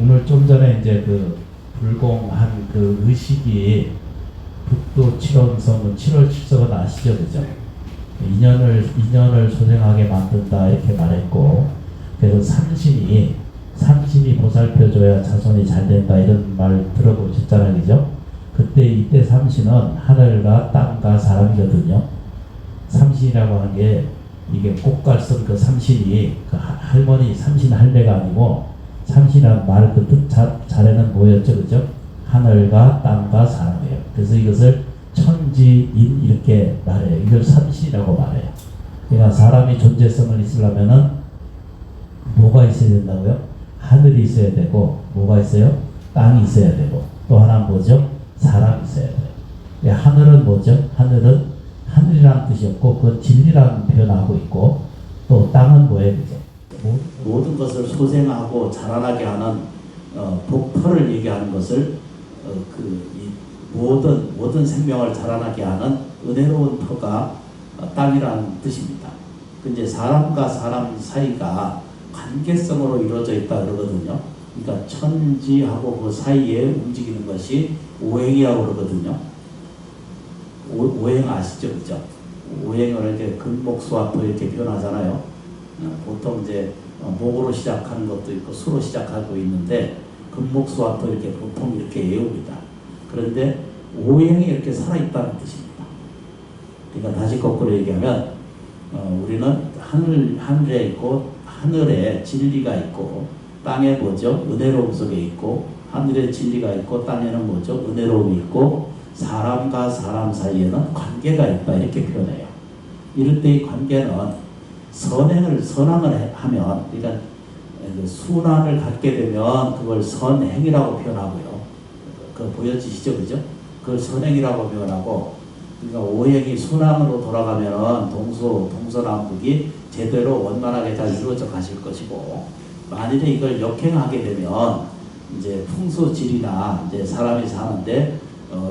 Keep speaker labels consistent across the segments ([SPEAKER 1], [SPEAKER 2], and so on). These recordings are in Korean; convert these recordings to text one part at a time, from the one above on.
[SPEAKER 1] 오늘 좀 전에 이제 그 불공한 그 의식이 북도 7원성은 7월 7석은 아시죠, 그죠? 인연을 소생하게 만든다 이렇게 말했고, 그래서 삼신이 보살펴줘야 자손이 잘 된다 이런 말 들어보셨잖아요, 그죠? 이때 삼신은 하늘과 땅과 사람이거든요. 삼신이라고 하는 게 이게 꽃갈선 그 삼신이 그 할머니 삼신 할매가 아니고, 삼신이라는 말 그 뜻 자체는 뭐였죠, 그죠? 하늘과 땅과 사람이에요. 그래서 이것을 천지인 이렇게 말해요. 이걸 삼신이라고 말해요. 그러니까 사람이 존재성을 있으려면은 뭐가 있어야 된다고요? 하늘이 있어야 되고, 뭐가 있어요? 땅이 있어야 되고, 또 하나 뭐죠? 사람이 있어야 돼요. 하늘은 뭐죠? 하늘이라는 뜻이었고, 그 진리라는 표현하고 있고, 또 땅은 뭐예요? 그죠? 모든 것을 소생하고 자라나게 하는 복터를 얘기하는 것을 모든 생명을 자라나게 하는 은혜로운 터가 땅이라는 뜻입니다. 근데 사람과 사람 사이가 관계성으로 이루어져 있다 그러거든요. 그러니까 천지하고 그 사이에 움직이는 것이 오행이라고 그러거든요. 오행 아시죠, 그죠? 오행을 이렇게 금목수화토 이렇게 표현하잖아요. 보통 이제 목으로 시작하는 것도 있고 수로 시작하고 있는데 금목수화토 이렇게 보통 이렇게 외웁니다. 그런데 오행이 이렇게 살아있다는 뜻입니다. 그러니까 다시 거꾸로 얘기하면 우리는 하늘에 있고, 하늘에 진리가 있고, 땅에 뭐죠? 은혜로움 속에 있고, 하늘에 진리가 있고 땅에는 뭐죠? 은혜로움이 있고, 사람과 사람 사이에는 관계가 있다 이렇게 표현해요. 이럴 때 이 관계는 선행을 하면, 그러니까 순환을 갖게 되면 그걸 선행이라고 표현하고요. 그거 보여지시죠, 그죠? 그걸 선행이라고 표현하고, 그러니까 오행이 순환으로 돌아가면은 동서남북이 제대로 원만하게 잘 이루어져 가실 것이고, 만일에 이걸 역행하게 되면 이제 풍수질이나 이제 사람이 사는데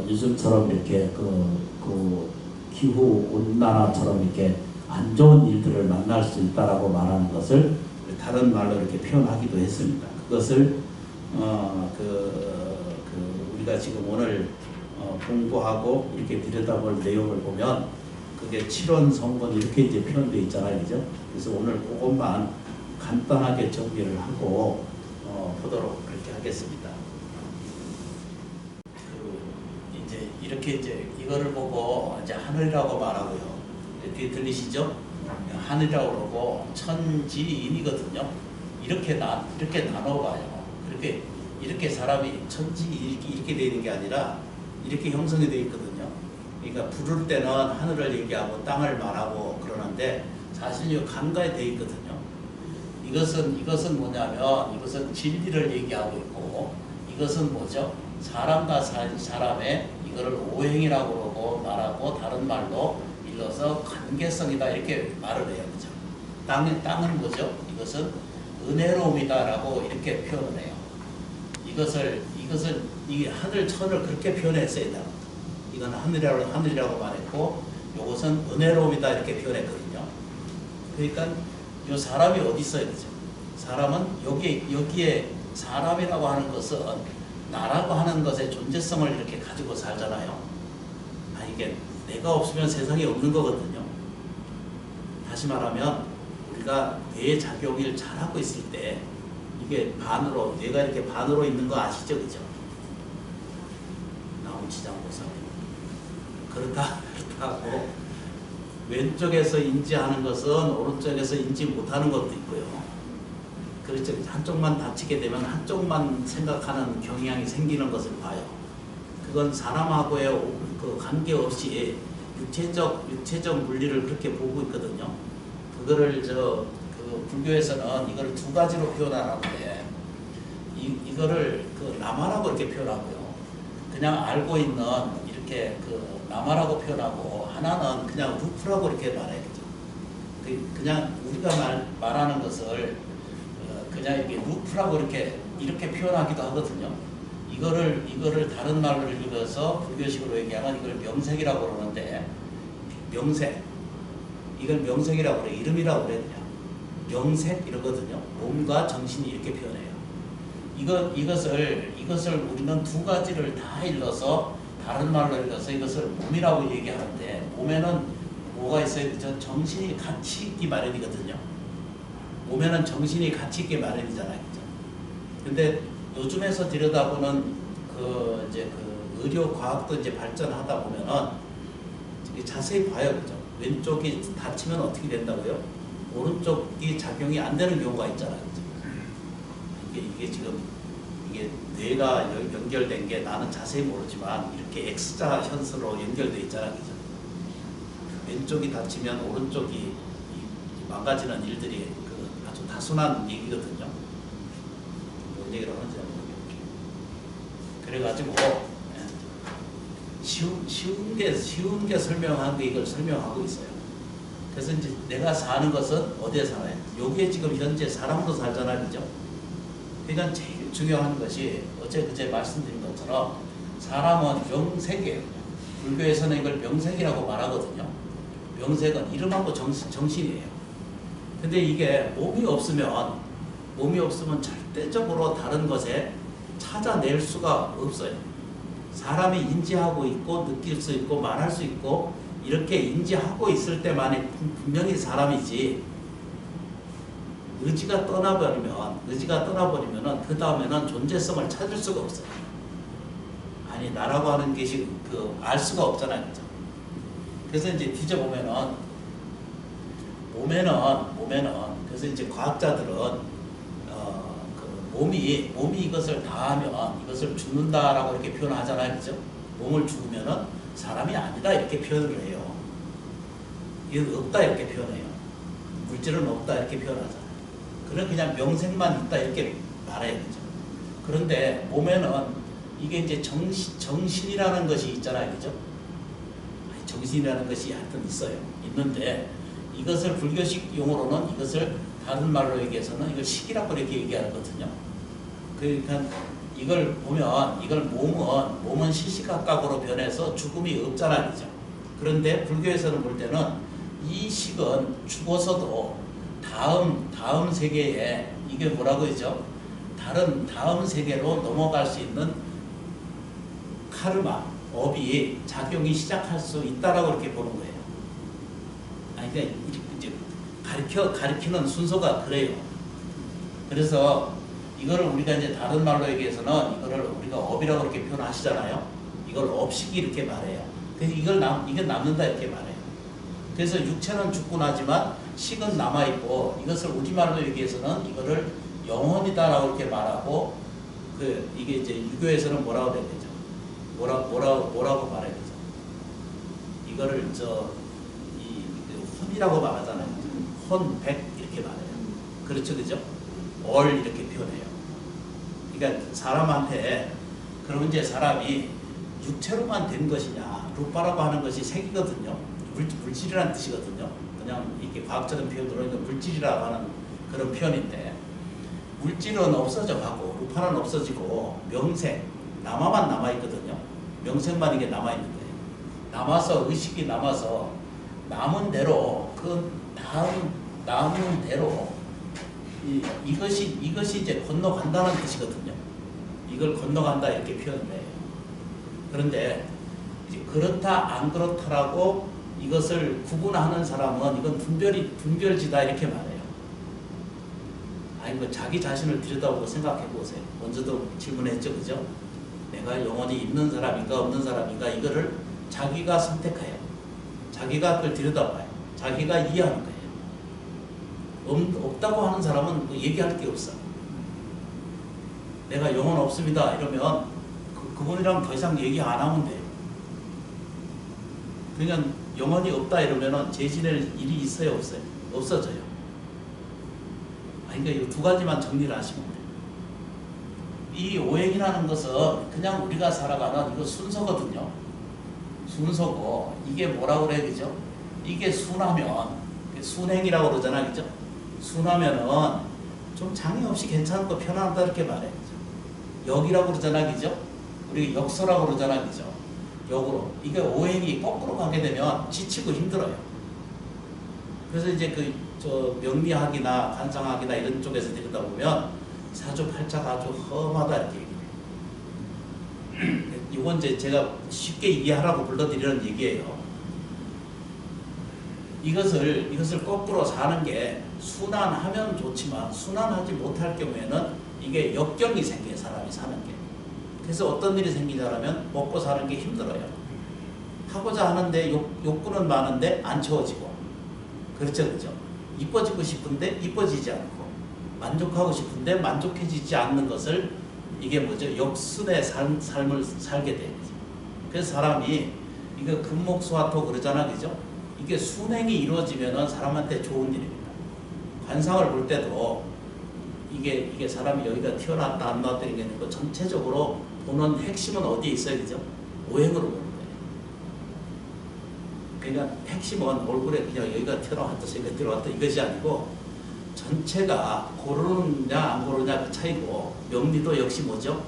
[SPEAKER 1] 요즘처럼 이렇게 그 기후 온난화처럼 이렇게 안 좋은 일들을 만날 수 있다라고 말하는 것을 다른 말로 이렇게 표현하기도 했습니다. 그것을 우리가 지금 오늘 공부하고 이렇게 들여다볼 내용을 보면 그게 7원 성분 이렇게 이제 표현되어 있잖아요, 그죠? 그래서 오늘 그것만 간단하게 정리를 하고 보도록 그렇게 하겠습니다. 이제 이렇게 이제 이거를 보고 이제 하늘이라고 말하고요. 이렇게 들리시죠? 하늘이라고 그러고 천지인이거든요. 이렇게 나눠봐요. 이렇게 사람이 천지 이렇게 되는 게 아니라 이렇게 형성이 되어 있거든요. 그러니까 부를 때는 하늘을 얘기하고 땅을 말하고 그러는데 사실 이 간과에 되어 있거든요. 이것은 뭐냐면 이것은 진리를 얘기하고 있고, 이것은 뭐죠? 사람과 사람의 이거를 오행이라고 그러고 말하고, 다른 말로 일러서 관계성이다 이렇게 말을 해요, 그죠? 땅은 뭐죠? 이것은 은혜로움이다라고 이렇게 표현을 해요. 이것을 이 하늘 천을 그렇게 표현했어야 돼요. 이건 하늘이라고 말했고, 이것은 은혜로움이다 이렇게 표현했거든요. 그러니까 이 사람이 어디 있어요, 그죠? 사람은 여기에 사람이라고 하는 것은 나라고 하는 것의 존재성을 이렇게 가지고 살잖아요. 이게 내가 없으면 세상에 없는 거거든요. 다시 말하면 우리가 뇌 작용을 잘하고 있을 때 이게 뇌가 이렇게 반으로 있는 거 아시죠, 그죠? 나무치장보살. 그렇다고 왼쪽에서 인지하는 것은 오른쪽에서 인지 못하는 것도 있고요. 그렇죠. 한쪽만 다치게 되면 한쪽만 생각하는 경향이 생기는 것을 봐요. 그건 사람하고의 그 관계없이 육체적 물리를 그렇게 보고 있거든요. 그거를 불교에서는 이걸 두 가지로 표현하는데, 이거를 남아라고 이렇게 표현하고요. 그냥 알고 있는 이렇게 남아라고 표현하고, 하나는 그냥 루프라고 이렇게 말해요. 그냥 우리가 말하는 것을 그냥 이렇게 루프라고 이렇게 표현하기도 하거든요. 이거를 다른 말로 읽어서 불교식으로 얘기하면 이걸 명색이라고 그러는데, 이걸 명색이라고 그래요. 이름이라고 그래야 돼요. 명색 이러거든요. 몸과 정신이 이렇게 표현해요. 이것을 우리는 두 가지를 다 일러서 다른 말로 일러서 이것을 몸이라고 얘기하는데 몸에는 뭐가 있어요? 그죠? 정신이 같이 있기 마련이거든요. 몸에는 정신이 같이 있기 마련이잖아요. 그죠? 근데 요즘에서 들여다보는 이제 의료 과학도 이제 발전하다 보면은 자세히 봐요. 그죠? 왼쪽이 다치면 어떻게 된다고요? 오른쪽이 작용이 안 되는 경우가 있잖아요. 그죠? 이게 지금 이게 뇌가 연결된 게 나는 자세히 모르지만 이렇게 X자 현수로 연결돼 있잖아요. 그죠? 왼쪽이 다치면 오른쪽이 망가지는 일들이 아주 다순한 얘기거든요. 뭔 얘기를 하는지 모르겠어요. 그래가지고 쉬운 게 설명한 게 이걸 설명하고 있어요. 그래서 이제 내가 사는 것은 어디에 살아요? 여기에 지금 현재 사람으로 살잖아요. 그죠? 그러니까 제일 중요한 것이 그제 말씀드린 것처럼 사람은 명색이에요. 불교에서는 이걸 명색이라고 말하거든요. 명색은 이름하고 정신이에요. 근데 이게 몸이 없으면 절대적으로 다른 것에 찾아낼 수가 없어요. 사람이 인지하고 있고 느낄 수 있고 말할 수 있고 이렇게 인지하고 있을 때만이 분명히 사람이지, 의지가 떠나버리면은 그 다음에는 존재성을 찾을 수가 없어요. 아니 나라고 하는 것이 알 수가 없잖아요. 그죠? 그래서 이제 뒤져보면은 몸에는 그래서 이제 과학자들은 몸이 이것을 다 하면 이것을 죽는다라고 이렇게 표현하잖아요. 그죠? 몸을 죽으면은 사람이 아니다 이렇게 표현을 해요. 이건 없다 이렇게 표현해요. 물질은 없다 이렇게 표현하잖아요. 그냥 명색만 있다 이렇게 말해요. 그죠? 그런데 몸에는 이게 이제 정신이라는 것이 있잖아요. 그죠? 정신이라는 것이 하여튼 있어요. 있는데 이것을 불교식 용어로는 이것을 다른 말로 얘기해서는 이걸 식이라고 이렇게 얘기하거든요. 그러니까 이걸 보면 이걸 몸은 시시각각으로 변해서 죽음이 없잖아요. 그죠? 그런데 불교에서는 볼 때는 이 식은 죽어서도 다음 세계에 이게 뭐라고 했죠? 다음 세계로 넘어갈 수 있는 카르마, 업이 작용이 시작할 수 있다라고 이렇게 보는 거예요. 아니, 그러니까 이제 가르치는 순서가 그래요. 그래서 이거를 우리가 이제 다른 말로 얘기해서는 이거를 우리가 업이라고 이렇게 표현하시잖아요. 이걸 업식이 이렇게 말해요. 그래서 이게 남는다 이렇게 말해요. 그래서 육체는 죽고 나지만 식은 남아있고, 이것을 우리말로 얘기해서는 이거를 영혼이다라고 이렇게 말하고, 이게 이제 유교에서는 뭐라고 해야 되죠? 뭐라고 말해야 되죠? 이거를 혼이라고 말하잖아요. 혼, 백 이렇게 말해요. 그렇죠, 그죠? 얼 이렇게 표현해요. 그러니까 사람한테, 그러면 이제 사람이 육체로만 된 것이냐, 루파라고 하는 것이 색이거든요. 물질이라는 뜻이거든요. 그냥 이렇게 과학적인 표현으로 물질이라고 하는 그런 표현인데, 물질은 없어져 가고 루파는 없어지고 명색, 남아만 남아있거든요. 명색만 이게 남아있는 거예요. 남아서 의식이 남아서 남은 대로 남은 대로 이것이 이제 건너간다는 뜻이거든요. 이걸 건너간다 이렇게 표현을 해요. 그런데 이제 그렇다 안 그렇다라고 이것을 구분하는 사람은 이건 분별지다 이렇게 말해요. 아니 자기 자신을 들여다보고 생각해 보세요. 먼저도 질문했죠, 그죠? 내가 영혼이 있는 사람인가 없는 사람인가, 이거를 자기가 선택해요. 자기가 그걸 들여다봐요. 자기가 이해하는 거예요. 없다고 하는 사람은 얘기할 게 없어. 내가 영혼 없습니다 이러면 그분이랑 더 이상 얘기 안 하면 돼요. 그러니까 영혼이 없다 이러면은 재지낼 일이 있어요, 없어요? 없어져요. 그러니까 이 두 가지만 정리를 하시면 돼요. 이 오행이라는 것은 그냥 우리가 살아가는 이거 순서거든요. 순서고, 이게 뭐라고 그래야 되죠? 이게 순하면, 순행이라고 그러잖아, 그죠? 순하면은 좀 장애 없이 괜찮은 거 편안하다 이렇게 말해요. 역이라고 그러잖아, 그죠? 우리 역서라고 그러잖아, 그죠? 역으로. 이게 오행이 거꾸로 가게 되면 지치고 힘들어요. 그래서 이제 명리학이나 관상학이나 이런 쪽에서 들여다 보면 사주팔자가 아주 험하다 이렇게 얘기해요. 이건 이제 제가 쉽게 이해하라고 불러드리는 얘기예요. 이것을 거꾸로 사는 게 순환하면 좋지만 순환하지 못할 경우에는 이게 역경이 생겨요. 사람이 사는 게. 그래서 어떤 일이 생기냐면 먹고 사는 게 힘들어요. 하고자 하는데 욕구는 많은데 안 채워지고. 그렇죠, 그죠? 이뻐지고 싶은데 이뻐지지 않고, 만족하고 싶은데 만족해지지 않는 것을 이게 뭐죠? 역순의 삶을 살게 돼요. 그래서 사람이 이거 금목수화토 그러잖아, 그죠? 이게 순행이 이루어지면은 사람한테 좋은 일입니다. 관상을 볼 때도 이게 사람이 여기가 튀어나왔다 안 나왔다 이런 게 아니고 전체적으로 보는 핵심은 어디에 있어요, 그죠? 오행으로 보는 거예요. 그러니까 핵심은 얼굴에 그냥 여기가 튀어나왔다 여기가 들어왔다 이것이 아니고 전체가 고르느냐 안 고르냐 그 차이고, 명리도 역시 뭐죠?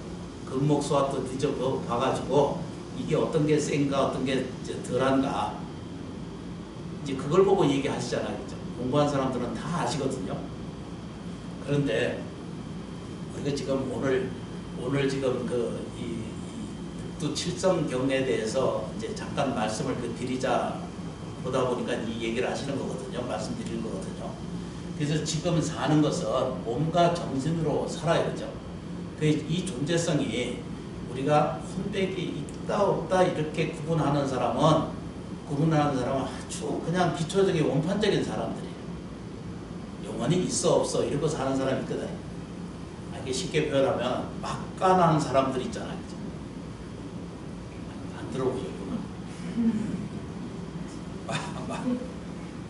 [SPEAKER 1] 금목수화토 뒤져서 봐가지고 이게 어떤 게 센가 어떤 게 덜한가 이제 그걸 보고 얘기하시잖아요, 그죠? 공부한 사람들은 다 아시거든요. 그런데 우리가 지금 오늘 지금 이 북두칠성경에 대해서 이제 잠깐 말씀을 드리자 보다 보니까 이 얘기를 하시는 거거든요. 말씀드리는 거거든요. 그래서 지금 사는 것은 몸과 정신으로 살아야 되죠. 이 존재성이 우리가 혼백이 있다 없다 이렇게 구분하는 사람은 아주 그냥 기초적인 원판적인 사람들이에요. 영원히 있어 없어 이러고 사는 사람이 있거든요. 이게 쉽게 표현하면 막간하는 사람들 있잖아요. 그죠? 안 들어보셨구나.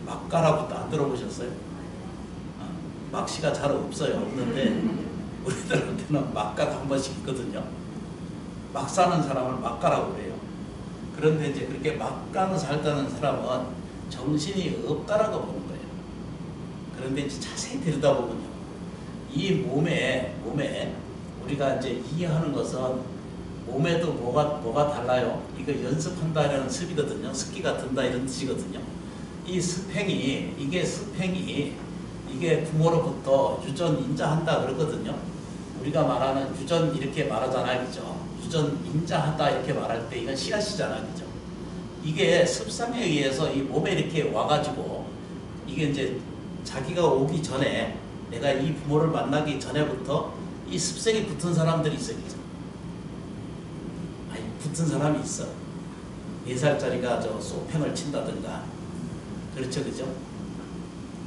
[SPEAKER 1] 막가라고도 안 들어보셨어요? 막시가 잘 없는데 우리들한테는 막가가 한 번씩 있거든요. 막 사는 사람을 막가라고 그래요. 그런데 이제 그렇게 막가는 살다는 사람은 정신이 없다라고 보는 거예요. 그런데 이제 자세히 들여다보면요, 이 몸에 우리가 이제 이해하는 것은 몸에도 뭐가 달라요. 이거 연습한다라는 습이거든요. 습기가 든다 이런 뜻이거든요. 이 습행이 이게 부모로부터 유전 인자한다 그러거든요. 우리가 말하는 유전 이렇게 말하잖아요, 그죠? 유전 인자하다 이렇게 말할 때 이건 씨앗이잖아요, 그죠? 이게 습성에 의해서 이 몸에 이렇게 와가지고 이게 이제 자기가 오기 전에 내가 이 부모를 만나기 전에부터 이 습성이 붙은 사람들이 있어요, 그죠? 붙은 사람이 있어. 4살짜리가 소팽을 친다든가. 그렇죠, 그죠?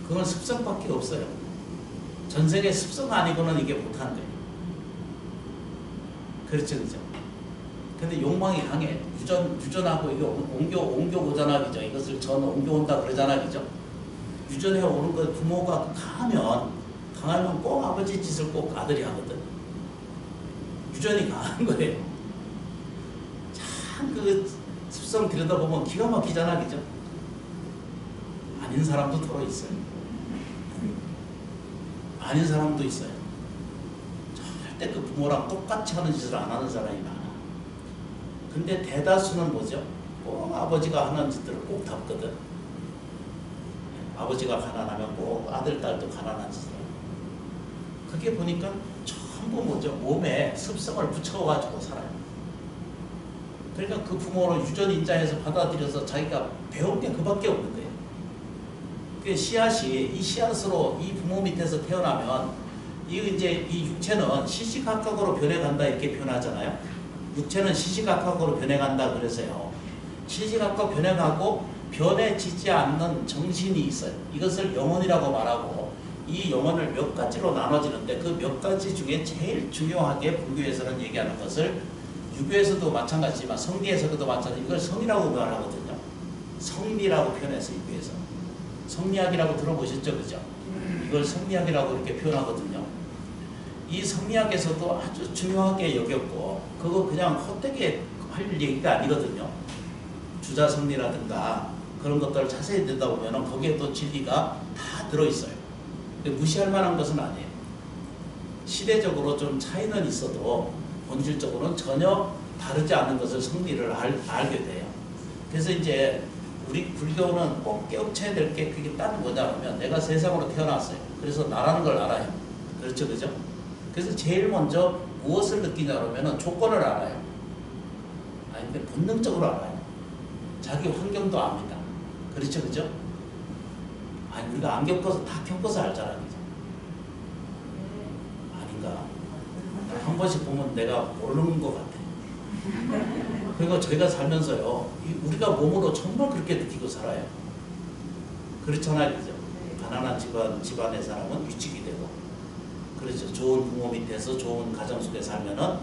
[SPEAKER 1] 그건 습성밖에 없어요. 전생의 습성 아니고는 이게 못하는 거예요. 그렇죠, 그죠? 근데 욕망이 강해. 유전하고 이게 옮겨오잖아, 그죠? 이것을 옮겨온다 그러잖아, 그죠? 유전해 오는 거 부모가 강하면 꼭 아버지 짓을 꼭 아들이 하거든. 유전이 강한 거예요. 참 그 습성 들여다보면 기가 막히잖아, 그죠? 아닌 사람도 더러 있어요. 아닌 사람도 있어요. 절대 그 부모랑 똑같이 하는 짓을 안 하는 사람이 많아. 근데 대다수는 뭐죠? 꼭 아버지가 하는 짓들을 꼭 답거든. 아버지가 가난하면 꼭 아들, 딸도 가난한 짓을 해요. 그게 보니까 전부 뭐죠? 몸에 습성을 붙여가지고 살아요. 그러니까 그 부모를 유전인자에서 받아들여서 자기가 배운 게 그밖에 없는 거예요. 그 씨앗이 이 씨앗으로 이 부모 밑에서 태어나면 이 육체는 시시각각으로 변해간다 이렇게 표현하잖아요. 육체는 시시각각으로 변해간다 그래서요. 시시각각 변해가고 변해지지 않는 정신이 있어요. 이것을 영혼이라고 말하고 이 영혼을 몇 가지로 나눠지는데 그 몇 가지 중에 제일 중요하게 불교에서는 얘기하는 것을 유교에서도 마찬가지지만 성리에서도 마찬가지 이걸 성이라고 말하거든요. 성리라고 표현해서 유교에서. 성리학이라고 들어보셨죠? 그죠? 이걸 성리학이라고 이렇게 표현하거든요. 이 성리학에서도 아주 중요하게 여겼고 그거 그냥 헛되게 할 얘기가 아니거든요. 주자성리라든가 그런 것들을 자세히 듣다 보면 거기에 또 진리가 다 들어있어요. 무시할 만한 것은 아니에요. 시대적으로 좀 차이는 있어도 본질적으로는 전혀 다르지 않은 것을 성리를 알게 돼요. 그래서 이제 우리 불교는 꼭 깨우쳐야 될 게 그게 딱 뭐냐면 내가 세상으로 태어났어요. 그래서 나라는 걸 알아요. 그렇죠, 그죠? 그래서 제일 먼저 무엇을 느끼냐 그러면 조건을 알아요. 아니 근데 본능적으로 알아요. 자기 환경도 압니다. 그렇죠, 그죠? 아니 우리가 안 겪어서 다 겪어서 알잖아, 그죠? 아닌가? 한 번씩 보면 내가 모르는 것 같아. 그리고 저희가 살면서요, 우리가 몸으로 정말 그렇게 느끼고 살아요. 그렇잖아요, 그죠? 가난한 집안의 사람은 위축이 되고, 그렇죠. 좋은 부모 밑에서 좋은 가정 속에 살면은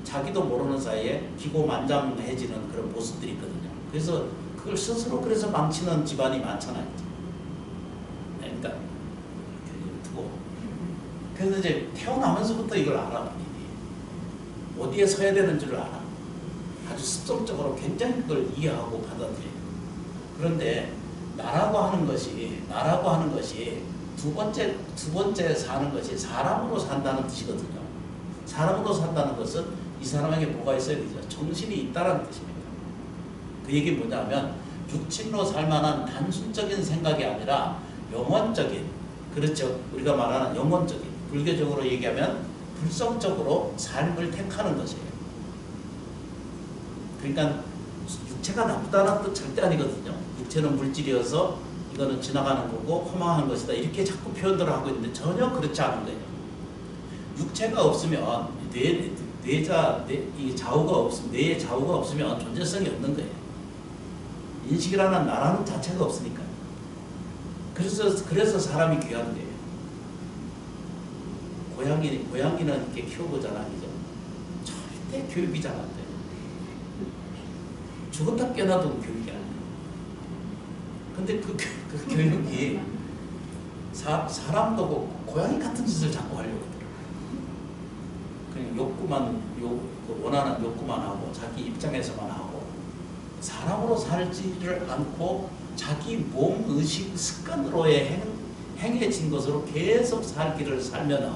[SPEAKER 1] 자기도 모르는 사이에 기고만장해지는 그런 모습들이 있거든요. 그래서 그걸 스스로 그래서 망치는 집안이 많잖아요. 그러니까 이렇게 두고. 그래서 이제 태어나면서부터 이걸 알아. 어디에 서야 되는 줄을 알아. 아주 습성적으로 굉장히 그걸 이해하고 받아들여요. 그런데 나라고 하는 것이 두 번째 사는 것이 사람으로 산다는 뜻이거든요. 사람으로 산다는 것은 이 사람에게 뭐가 있어야 되죠? 정신이 있다는 뜻입니다. 그 얘기 뭐냐면 육친으로 살만한 단순적인 생각이 아니라 영원적인, 그렇죠? 우리가 말하는 영원적인, 불교적으로 얘기하면 불성적으로 삶을 택하는 것이에요. 그러니까 육체가 나쁘다는 뜻 절대 아니거든요. 육체는 물질이어서 이거는 지나가는 거고 허망한 것이다. 이렇게 자꾸 표현들을 하고 있는데 전혀 그렇지 않은 거예요. 육체가 없으면 뇌의 좌우가 없으면 존재성이 없는 거예요. 인식이라는 나라는 자체가 없으니까. 그래서 사람이 귀한 거예요. 고양이는 이렇게 키워보잖아, 그죠? 절대 교육이 잘 안 돼. 죽었다 깨어나도 교육이 안 돼. 근데 그 교육이 사람도 고양이 같은 짓을 자꾸 하려고 하더라고요. 그냥 원하는 욕구만 하고 자기 입장에서만 하고 사람으로 살지를 않고 자기 몸 의식 습관으로의 행해진 것으로 계속 살기를 살면은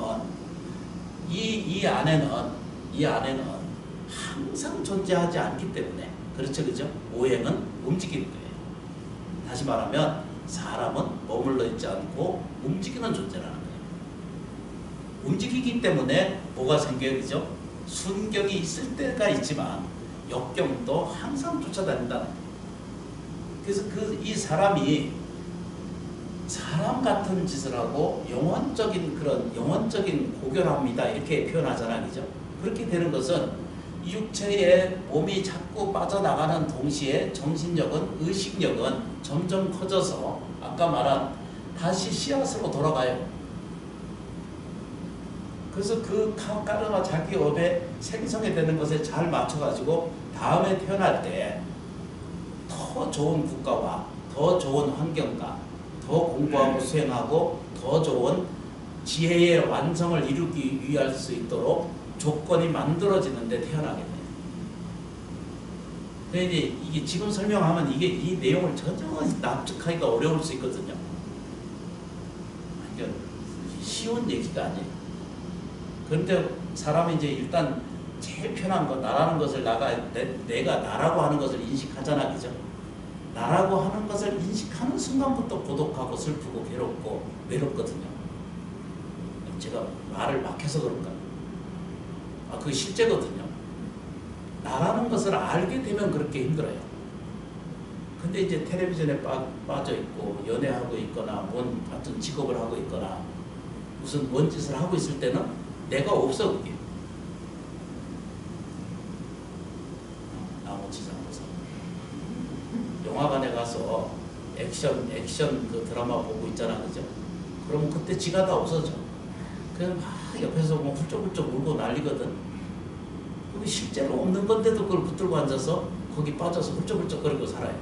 [SPEAKER 1] 이 안에는 항상 존재하지 않기 때문에, 그렇죠, 그죠? 오행은 움직이는 거예요. 다시 말하면 사람은 머물러 있지 않고 움직이는 존재라는 거예요. 움직이기 때문에 뭐가 생겨요, 그죠? 순경이 있을 때가 있지만 역경도 항상 쫓아다닌다는 거예요. 그래서 이 사람이 사람 같은 짓을 하고 영혼적인 고결합니다. 이렇게 표현하잖아요, 그죠? 그렇게 되는 것은 이 육체의 몸이 자꾸 빠져나가는 동시에 정신력은, 의식력은 점점 커져서 아까 말한 다시 씨앗으로 돌아가요. 그래서 그 카르마 자기 업에 생성이 되는 것에 잘 맞춰가지고 다음에 태어날 때 더 좋은 국가와 더 좋은 환경과 더 공부하고 수행하고 더 좋은 지혜의 완성을 이루기 위할 수 있도록 조건이 만들어지는데 태어나게 돼요. 근데 이제 이게 지금 설명하면 이 내용을 전혀 납득하기가 어려울 수 있거든요. 그러니까 쉬운 얘기가 아니에요. 그런데 사람이 이제 일단 제일 편한 거, 나라는 것을 내가 나라고 하는 것을 인식하잖아, 그죠? 나라고 하는 것을 인식하는 순간부터 고독하고 슬프고 괴롭고 외롭거든요. 제가 말을 막 해서 그런가? 그게 실제거든요. 나라는 것을 알게 되면 그렇게 힘들어요. 근데 이제 텔레비전에 빠져 있고 연애하고 있거나 같은 직업을 하고 있거나 무슨 뭔 짓을 하고 있을 때는 내가 없어, 그게. 영화관에 가서 액션 그 드라마 보고 있잖아, 그죠? 그러면 그때 지가 다 없어져. 그냥 막 옆에서 뭐 훌쩍훌쩍 울고 난리거든. 그게 실제로 없는 건데도 그걸 붙들고 앉아서 거기 빠져서 훌쩍훌쩍거리고 살아요.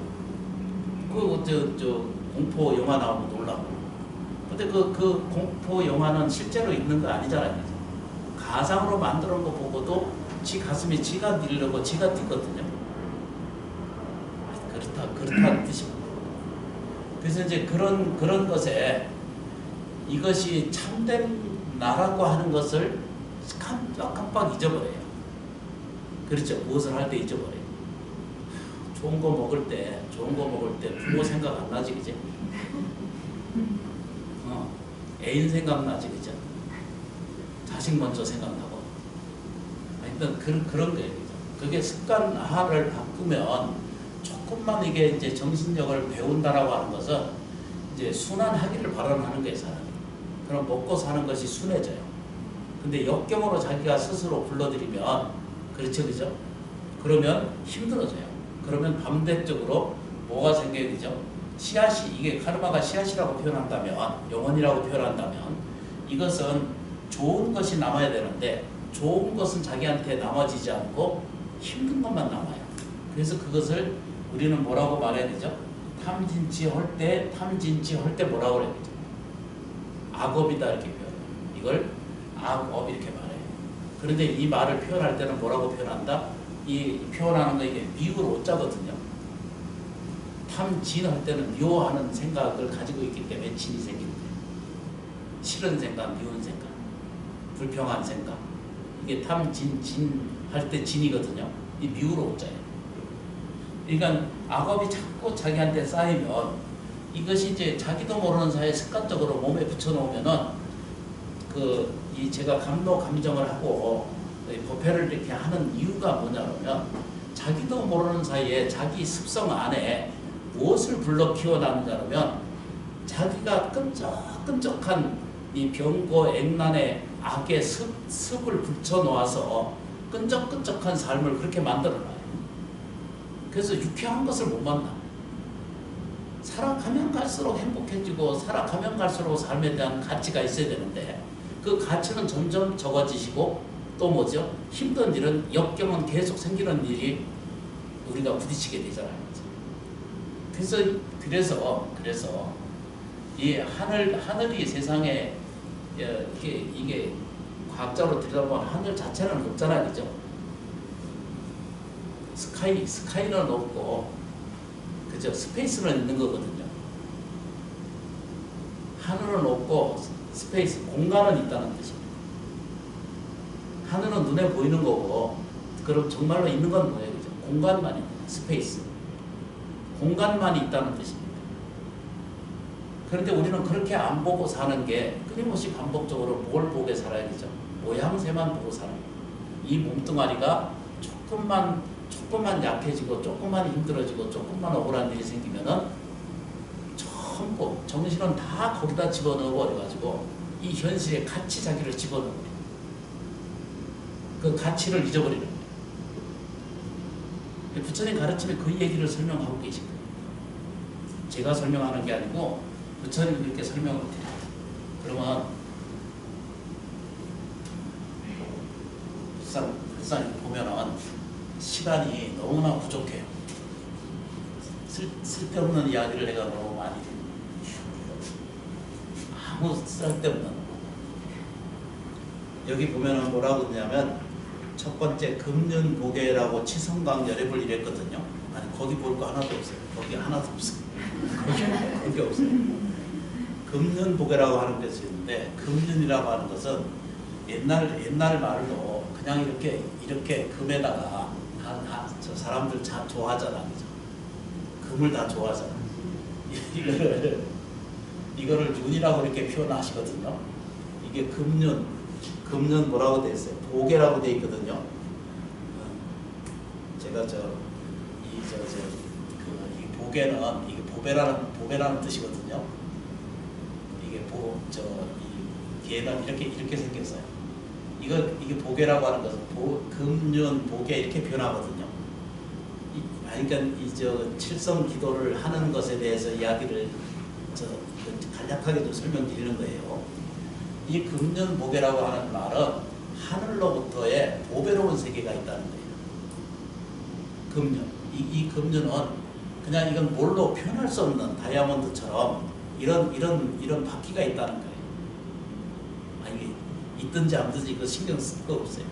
[SPEAKER 1] 저 공포 영화 나오면 놀라고. 근데 그 공포 영화는 실제로 있는 거 아니잖아요. 가상으로 만들어 놓은 거 보고도 지 가슴이 지가 뛰려고 지가 뛰거든요. 그렇다는 뜻입니다. 그래서 이제 그런 것에 이것이 참된 나라고 하는 것을 깜빡 잊어버려요. 그렇죠. 무엇을 할 때 잊어버려요. 좋은 거 먹을 때 부모 생각 안 나지, 그죠? 애인 생각 나지, 그죠? 자식 먼저 생각나고. 하여튼 그런 거예요. 그게 습관화를 바꾸면 조금만 이게 이제 정신력을 배운다라고 하는 것은 이제 순환하기를 바라는 거예요, 사람이. 그럼 먹고 사는 것이 순해져요. 근데 역경으로 자기가 스스로 불러들이면, 그렇죠, 그죠? 그러면 힘들어져요. 그러면 반대쪽으로 뭐가 생겨야 되죠? 씨앗이, 이게 카르마가 씨앗이라고 표현한다면, 영혼이라고 표현한다면, 이것은 좋은 것이 남아야 되는데, 좋은 것은 자기한테 남아지지 않고 힘든 것만 남아요. 그래서 그것을 우리는 뭐라고 말해야 되죠? 탐진치 할 때 뭐라고 그래야 되죠? 악업이다 이렇게 표현해요. 이걸 악업 이렇게 말해요. 그런데 이 말을 표현할 때는 뭐라고 표현한다? 이 표현하는 거 이게 미울 오자거든요. 탐진할 때는 묘하는 생각을 가지고 있기 때문에 진이 생기는 거예요. 싫은 생각, 미운 생각, 불평한 생각. 이게 할 때 진이거든요. 이 미울 오자예요. 그러니까 악업이 자꾸 자기한테 쌓이면 이것이 이제 자기도 모르는 사이에 습관적으로 몸에 붙여놓으면은 이 제가 감노 감정을 하고 법회를 이렇게 하는 이유가 뭐냐면 자기도 모르는 사이에 자기 습성 안에 무엇을 불러 키워나느냐면 자기가 끈적끈적한 이 병고 액난의 악의 습을 붙여놓아서 끈적끈적한 삶을 그렇게 만들어놔요. 그래서 유쾌한 것을 못 만나. 살아가면 갈수록 행복해지고 살아가면 갈수록 삶에 대한 가치가 있어야 되는데 그 가치는 점점 적어지시고 또 뭐죠? 힘든 일은 역경은 계속 생기는 일이 우리가 부딪히게 되잖아요. 그래서 이 하늘이 세상에 이게 과학적으로 들여다보면 하늘 자체는 없잖아요, 그죠? 스카이는 없고, 그죠? 스페이스는 있는 거거든요. 하늘은 없고 스페이스, 공간은 있다는 뜻입니다. 하늘은 눈에 보이는 거고, 그럼 정말로 있는 건 뭐예요, 그죠? 공간만 있는, 스페이스. 공간만 있다는 뜻입니다. 그런데 우리는 그렇게 안 보고 사는 게 끊임없이 반복적으로 뭘 보게 살아야 되죠? 모양새만 보고 살아요. 이 몸뚱아리가 조금만 약해지고 조금만 힘들어지고 조금만 억울한 일이 생기면은 전부 정신은 다 거기다 집어넣어 버려가지고 이 현실에 같이 자기를 집어넣어 버려요. 그 가치를 잊어버리는 거예요. 부처님 가르침에 그 얘기를 설명하고 계신 거예요. 제가 설명하는 게 아니고 부처님이 이렇게 설명을 드려요. 그러면 불쌍히 보면은 시간이 너무나 부족해요. 쓸데없는 이야기를 내가 너무 많이 해요. 아무 쓸데없는. 여기 보면은 뭐라고 그러냐면 첫 번째 금륜보계라고 치성강 열애불 이랬거든요. 아니 거기 볼 거 하나도 없어요. 거기 하나도 없어요. 거기 없어요. 금륜보계라고 하는 것이 있는데 금륜이라고 하는 것은 옛날 말로 그냥 이렇게 금에다가 저 사람들 다 좋아하잖아, 그죠? 금을 다 좋아하잖아. 이거를 윤이라고 이렇게 표현하시거든요. 이게 금륜 뭐라고 돼 있어요? 보계라고 돼 있거든요. 제가 이 보계는 이게 보배라는 뜻이거든요. 이게 이 개는 이렇게 생겼어요. 이게 보계라고 하는 것은 금륜 보계 이렇게 표현하거든요. 그러니까 칠성 기도를 하는 것에 대해서 이야기를 간략하게 좀 설명드리는 거예요. 이 금륜 보계라고 하는 말은 하늘로부터의 보배로운 세계가 있다는 거예요. 금륜. 이 금륜은 그냥 이건 뭘로 표현할 수 없는 다이아몬드처럼 이런 바퀴가 있다는 거예요. 아니 있든지 안 있든지 이거 신경 쓸 거 없어요.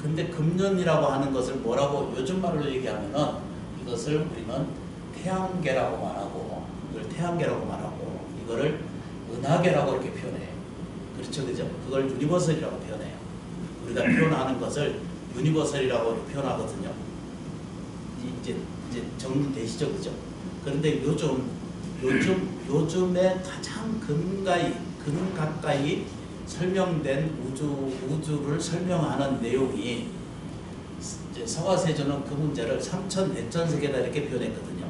[SPEAKER 1] 근데 금륜이라고 하는 것을 뭐라고 요즘 말로 얘기하면은 이것을 우리는 태양계라고 말하고 이걸 태양계라고 말하고 이거를 은하계라고 이렇게 표현해요. 그렇죠, 그죠? 그걸 유니버설이라고 표현해요. 우리가 표현하는 것을 유니버설이라고 표현하거든요. 이제 정리되시죠, 그죠? 그런데 요즘에 가장 근가까이 설명된 우주를 설명하는 내용이 이제 서가세조는 그 문제를 삼천 대천세계다 이렇게 표현했거든요.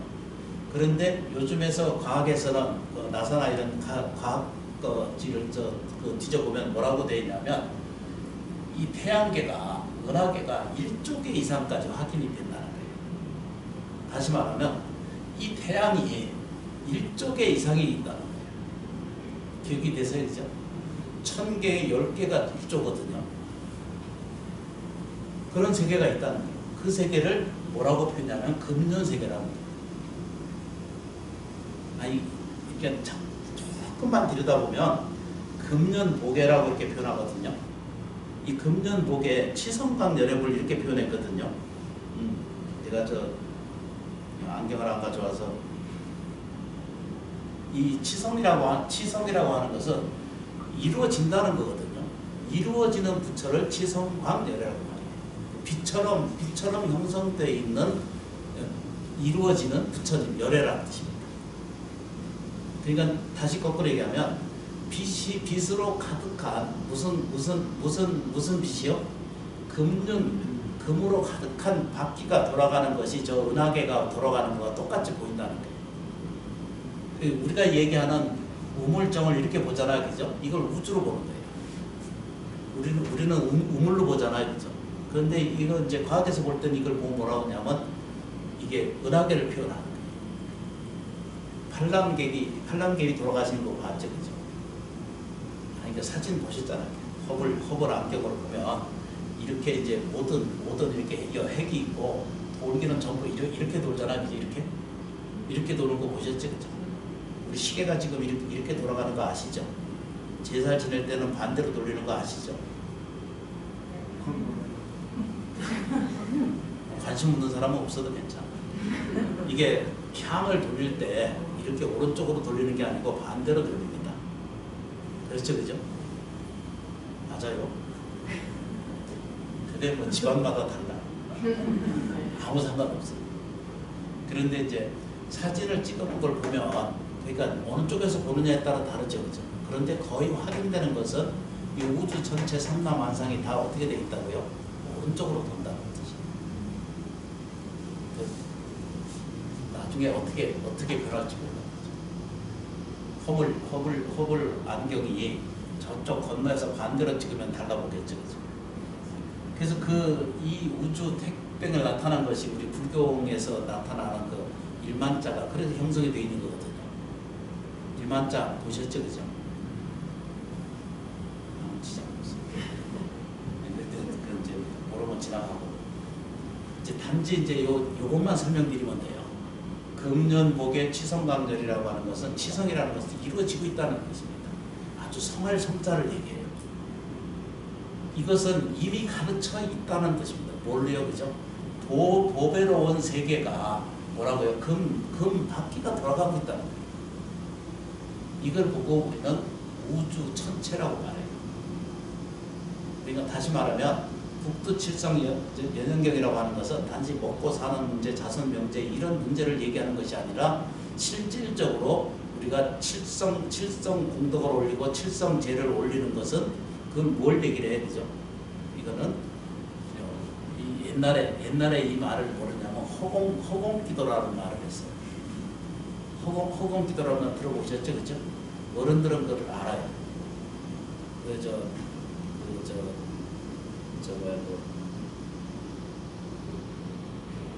[SPEAKER 1] 그런데 요즘에서 과학에서는 나사나 이런 과학지를 뒤져보면 뭐라고 되어 있냐면 이 태양계가 은하계가 1조 개 이상까지 확인이 된다는 거예요. 다시 말하면 이 태양이 1조 개 이상이 있다는 거예요. 기억이 되세요? 그죠? 1000개에 10개가 1조거든요. 그런 세계가 있다는 거예요. 그 세계를 뭐라고 표현하냐면 금년세계라는 거예요. 이렇게 조금만 들여다보면 금년보계라고 이렇게 표현하거든요. 이 금년보계 치성강 열애를 이렇게 표현했거든요. 제가 안경을 안 가져와서 이 치성이라고 하는 것은 이루어진다는 거거든요. 이루어지는 부처를 치성광열애라고 말해요. 빛처럼 형성되어 있는 이루어지는 부처님 열애라는 뜻입니다. 그러니까 다시 거꾸로 얘기하면 빛이 빛으로 가득한 무슨 빛이요? 금으로 가득한 바퀴가 돌아가는 것이 저 은하계가 돌아가는 것과 똑같이 보인다는 거예요. 우리가 얘기하는 우물정을 이렇게 보잖아요, 그죠? 이걸 우주로 보는 거예요. 우리는 우물로 보잖아요, 그죠? 그런데 이거 이제 과학에서 볼 때는 이걸 보고 뭐라고 하냐면 이게 은하계를 표현하는 거예요. 팔랑개비 돌아가시는 거 봤죠, 그죠? 그러니까 사진 보셨잖아요. 허블 안경으로 보면 이렇게 이제 모든 이렇게 핵이 있고 돌기는 전부 이렇게 돌잖아요, 그죠? 이렇게 도는 거 보셨죠, 그죠? 우리 시계가 지금 이렇게 돌아가는 거 아시죠? 제사 지낼 때는 반대로 돌리는 거 아시죠? 관심 없는 사람은 없어도 괜찮아. 이게 향을 돌릴 때 이렇게 오른쪽으로 돌리는 게 아니고 반대로 돌립니다. 그렇죠, 그죠? 맞아요. 근데 뭐 지방마다 달라. 아무 상관없어. 그런데 이제 사진을 찍어놓은 걸 보면, 그러니까 어느 쪽에서 보느냐에 따라 다르죠, 그죠? 그런데 거의 확인되는 것은 이 우주 전체 삼라만상이 다 어떻게 돼 있다고요? 오른쪽으로 돈다는 뜻이에요. 나중에 어떻게 변할지 몰라요. 허블 안경이 저쪽 건너에서 반대로 찍으면 달라보겠죠, 그죠? 그래서 이 우주 택뱅을 나타난 것이 우리 불교에서 나타나는 그 일만자가 그래서 형성이 되어 있는 거거든요. 일만자 보셨죠, 그죠? 이제 모르면 지나가고 이제 단지 이제 요것만 설명드리면 돼요. 금년복의 치성강절이라고 하는 것은 치성이라는 것은 이루어지고 있다는 것입니다. 아주 성할 성자를 얘기해요. 이것은 이미 가르쳐 있다는 뜻입니다. 뭘요, 그죠? 도배로운 세계가 뭐라고요? 금 바퀴가 돌아가고 있다는 거예요. 이걸 보고 우리는 우주 전체라고 말해요. 그러니까 다시 말하면 북두칠성 연연경이라고 하는 것은 단지 먹고 사는 문제, 자선 명제 이런 문제를 얘기하는 것이 아니라 실질적으로 우리가 칠성 공덕을 올리고 칠성제를 올리는 것은 그건 뭘 얘기를 해야 되죠? 이거는 옛날에 이 말을 모르냐면 허공기도라는 말을 했어요. 허공기도라는 말 들어보셨죠, 그죠? 어른들은 그걸 알아요.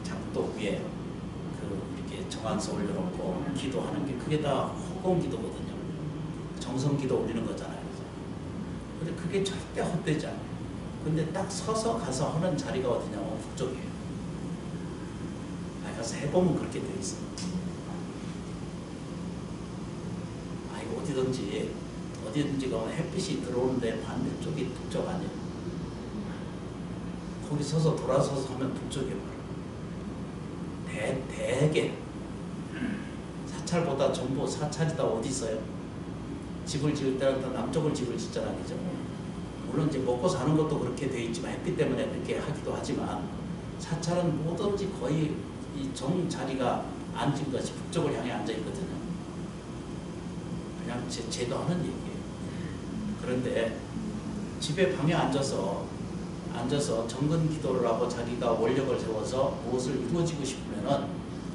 [SPEAKER 1] 작도 위에 이렇게 정한서 올려놓고 기도하는 게 그게 다 허공기도거든요. 정성기도 올리는 거잖아요. 근데 그게 절대 헛되지 않아요. 근데 딱 서서 가서 하는 자리가 어디냐면 북쪽이에요. 가서 해보면 그렇게 돼 있어요. 이거 어디든지 가면 햇빛이 들어오는데 반대쪽이 북쪽 아니에요. 거기 서서 돌아서서 하면 북쪽이에요. 대개 사찰보다 전부 사찰이 다 어디 있어요? 집을 지을 때는 다 남쪽을 집을 짓잖아요, 그죠? 물론 이제 먹고 사는 것도 그렇게 돼 있지만 햇빛 때문에 그렇게 하기도 하지만 사찰은 뭐든지 거의 이 정 자리가 앉은 것이 북쪽을 향해 앉아 있거든요. 그냥 제도 하는 얘기예요. 그런데 집에 방에 앉아서 정근 기도를 하고 자기가 원력을 세워서 무엇을 이루어지고 싶으면은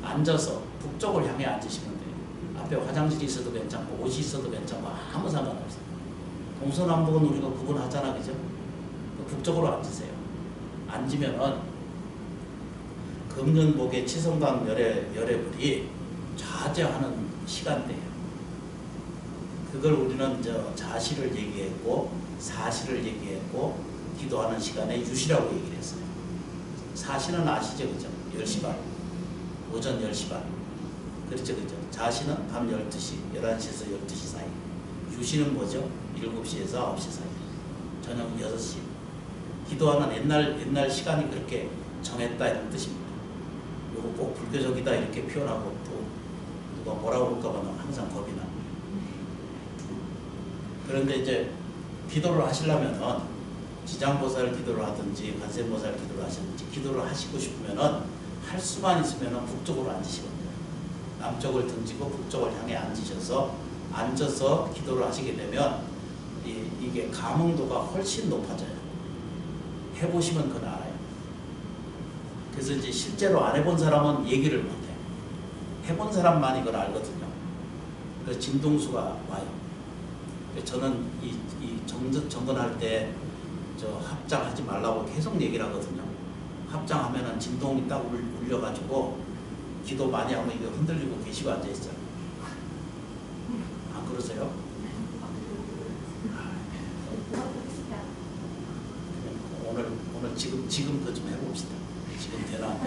[SPEAKER 1] 앉아서 북쪽을 향해 앉으시면 돼요. 앞에 화장실이 있어도 괜찮고 옷이 있어도 괜찮고 아무 상관없어요. 동서남북은 우리가 구분하잖아, 그죠? 북쪽으로 앉으세요. 앉으면은 금년복의 치성강 열애불이 좌제하는 시간대예요. 그걸 우리는 자시를 얘기했고 사시를 얘기했고 기도하는 시간에 유시라고 얘기를 했어요. 사시는 아시죠, 그죠? 10시 반, 오전 10시 반. 그렇죠, 그죠? 자시는 밤 12시, 11시에서 12시 사이. 유시는 뭐죠? 7시에서 9시 사이. 저녁 6시. 기도하는 옛날 시간이 그렇게 정했다 이런 뜻입니다. 요거 꼭 불교적이다 이렇게 표현하고 또 누가 뭐라고 할까 봐 항상 겁이 나. 그런데 이제 기도를 하시려면은 지장보살 기도를 하든지 관세음보살 기도를 하시든지 기도를 하시고 싶으면은 할 수만 있으면은 북쪽으로 앉으시면 돼요. 남쪽을 등지고 북쪽을 향해 앉아서 기도를 하시게 되면 이게 감흥도가 훨씬 높아져요. 해보시면 그건 알아요. 그래서 이제 실제로 안 해본 사람은 얘기를 못해요. 해본 사람만 이걸 알거든요. 그래서 진동수가 와요. 저는 이 정근할 때 합장하지 말라고 계속 얘기를 하거든요. 합장하면은 진동이 딱 울려가지고 기도 많이 하면 이거 흔들리고 계시고 앉아있어요. 안 그러세요? 오늘 지금 그 좀 해봅시다. 지금 되나?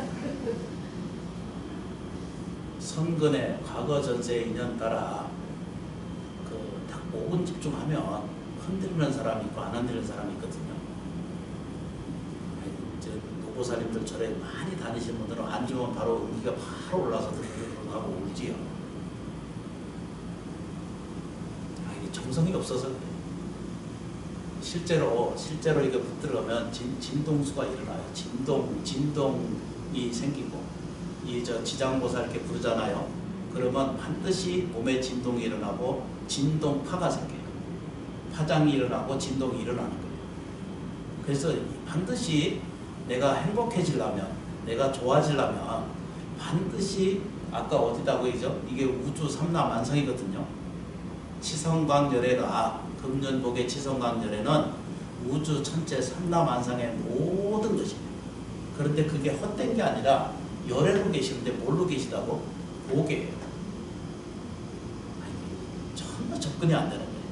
[SPEAKER 1] 선근의 과거 전세 인연 따라 딱 5분 집중하면 흔들리는 사람이 있고 안 흔들리는 사람이 있거든요. 노보살님들 절에 많이 다니시는 분들은 앉으면 바로 음기가 바로 올라서 들어가고 울지요. 이게 정성이 없어서 그래요. 실제로 이거 붙들어가면 진동수가 일어나요. 진동이 생기고 지장보살 이렇게 부르잖아요. 그러면 반드시 몸에 진동이 일어나고 진동파가 생겨요. 파장이 일어나고 진동이 일어나는 거예요. 그래서 반드시 내가 행복해지려면, 내가 좋아지려면 반드시 아까 어디다고 얘기죠? 이게 우주 삼라만상이거든요. 치성광열애가 금년복의 치성광열애는 우주 전체 삼라만상의 모든 것입니다. 그런데 그게 헛된 게 아니라 열애로 계시는데 뭘로 계시다고? 복이에요. 전부 접근이 안 되는 거예요.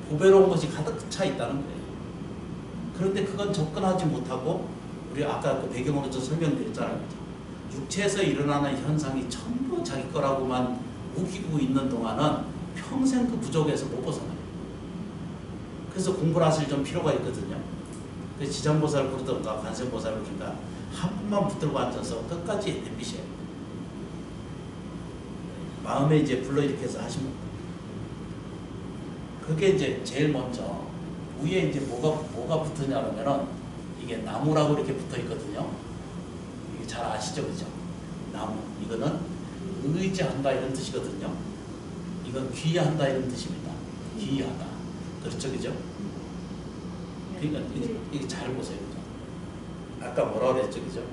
[SPEAKER 1] 보배로운 것이 가득 차 있다는 거예요. 그런데 그건 접근하지 못하고 우리 아까 그 배경으로 저 설명드렸잖아요. 육체에서 일어나는 현상이 전부 자기 거라고만 우기고 있는 동안은 평생 그 부족에서 못 벗어나요. 그래서 공부를 하실 좀 필요가 있거든요. 그래서 지장보살 부르든가 관세음보살 부르든가 한 분만 붙들고 앉아서 끝까지 내비셔요. 마음에 이제 불러일으켜서 하시면 그게 이제 제일 먼저 위에 이제 뭐가 붙으냐 그러면은 이게 나무라고 이렇게 붙어 있거든요. 이게 잘 아시죠, 그죠? 나무. 이거는 의지한다 이런 뜻이거든요. 이건 귀한다 이런 뜻입니다. 귀하다. 그렇죠, 그죠? 그러니까 이게 잘 보세요, 그죠? 아까 뭐라 그랬죠, 그죠?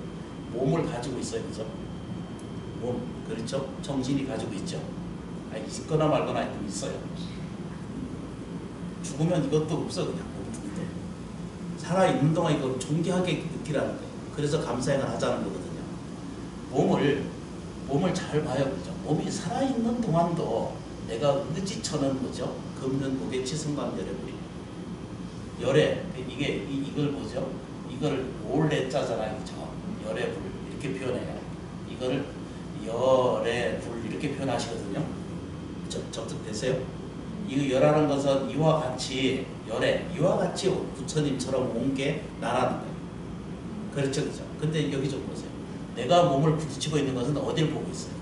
[SPEAKER 1] 몸을 가지고 있어요, 그죠? 몸, 그렇죠? 정신이 가지고 있죠. 있거나 말거나 있어요. 죽으면 이것도 없어, 그냥. 살아있는 동안 이거 존귀하게 느끼라는 거예요. 그래서 감사행을 하자는 거거든요. 몸을 잘 봐요, 그죠? 몸이 살아있는 동안도 내가 의지처는 뭐죠? 금년복의 치성광열애불이. 열애, 이걸 뭐죠? 이걸 올레자잖아요, 그죠? 열애불 이렇게 표현해요. 이거를 열애불 이렇게 표현하시거든요. 접속되세요? 이 열하는 것은 이와 같이 이와 같이 부처님처럼 온 게 나라는 거예요. 그렇죠, 그죠? 근데 여기 좀 보세요. 내가 몸을 부딪히고 있는 것은 어딜 보고 있어요?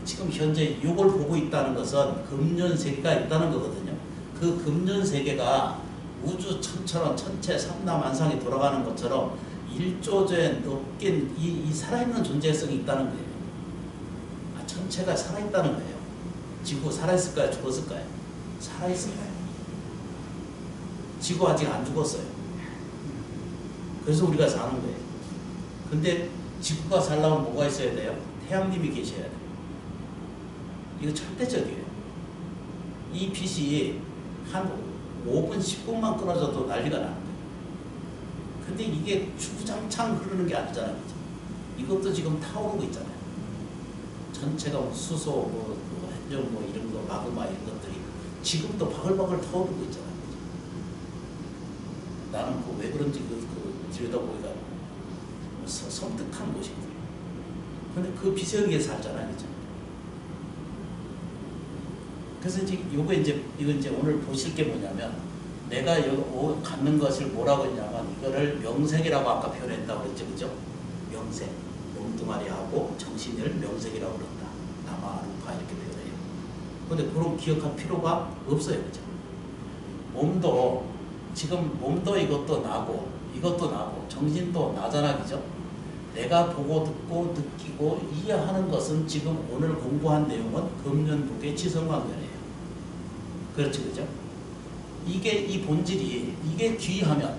[SPEAKER 1] 지금 현재 이걸 보고 있다는 것은 금년세계가 있다는 거거든요. 그 금년세계가 우주 천처럼 천체 삼라만상이 돌아가는 것처럼 일조제 높긴 이 살아있는 존재성이 있다는 거예요. 천체가 살아있다는 거예요. 지구 살아있을까요? 죽었을까요? 살아있을까요? 지구 아직 안 죽었어요. 그래서 우리가 사는 거예요. 근데 지구가 살려면 뭐가 있어야 돼요? 태양님이 계셔야 돼요. 이거 절대적이에요. 이 빛이 한 5분, 10분만 끊어져도 난리가 나는 거예요. 근데 이게 주구장창 흐르는 게 아니잖아요. 그죠? 이것도 지금 타오르고 있잖아요. 전체가 뭐 수소, 뭐 핵종, 뭐 이런 거, 마그마 이런 것들이 지금도 바글바글 타오르고 있잖아요. 그죠? 나는 왜 그런지 들여다보기가 섬뜩한 곳이거든요. 근데 그 빛에 의해 살잖아요. 그죠? 그래서 이거 이제 오늘 보실 게 뭐냐면, 내가 갖는 것을 뭐라고 했냐면, 이거를 명색이라고 아까 표현했다고 그랬죠. 그죠? 명색. 몸뚱아리하고 정신을 명색이라고 그런다. 나마, 루파 이렇게 표현해요. 근데 그런 기억할 필요가 없어요. 그죠? 지금 몸도 이것도 나고, 정신도 나잖아. 그죠? 내가 보고 듣고 느끼고 이해하는 것은 지금 오늘 공부한 내용은 금년북의 지성관계예요. 그렇죠, 그죠? 이 본질이, 이게 귀하면,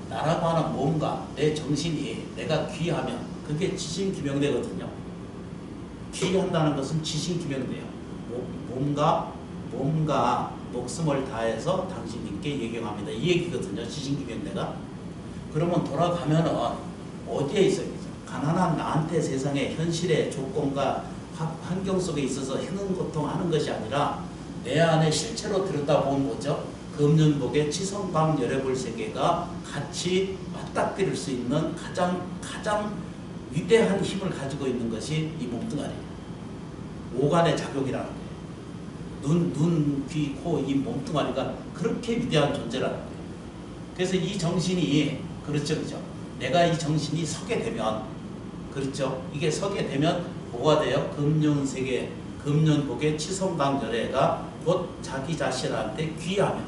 [SPEAKER 1] 나라고 하는 몸과 내 정신이 내가 귀하면, 그게 지신기명되거든요. 귀한다는 것은 지신기명돼요. 몸과 목숨을 다해서 당신님께 예경합니다. 이 얘기거든요. 지신기명대가. 그러면 돌아가면은 어디에 있어요? 가난한 나한테 세상의 현실의 조건과 환경 속에 있어서 희능고통하는 것이 아니라 내 안에 실체로 들여다보는 거죠. 금년복의 치성방 열애불 세계가 같이 맞닥뜨릴 수 있는 가장 위대한 힘을 가지고 있는 것이 이 몸뚱아리예요. 오간의 작용이라는 거예요. 눈, 귀, 코, 이 몸뚱아리가 그렇게 위대한 존재라는 거예요. 그래서 이 정신이, 그렇죠, 그죠? 내가 이 정신이 서게 되면, 그렇죠? 이게 서게 되면 뭐가 돼요? 금년세계, 금년복의 치성방 열애가 곧 자기 자신한테 귀하면,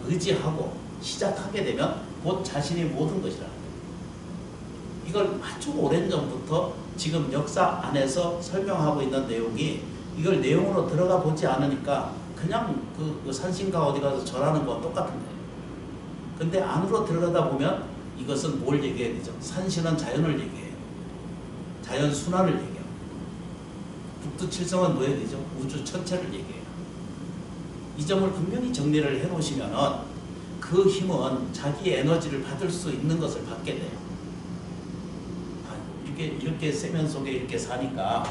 [SPEAKER 1] 의지하고 시작하게 되면 곧 자신의 모든 것이라는 거예요. 이걸 아주 오랜 전부터 지금 역사 안에서 설명하고 있는 내용이, 이걸 내용으로 들어가 보지 않으니까 그냥 그 산신가 어디 가서 절하는 건 똑같은 거예요. 근데 안으로 들어가다 보면 이것은 뭘 얘기해야 되죠? 산신은 자연을 얘기해요. 자연 순환을 얘기해요. 북두칠성은 뭐 얘기해야 되죠? 우주 전체를 얘기해요. 이 점을 분명히 정리를 해 놓으시면은 그 힘은 자기 에너지를 받을 수 있는 것을 받게 돼요. 이렇게 세면 속에 이렇게 사니까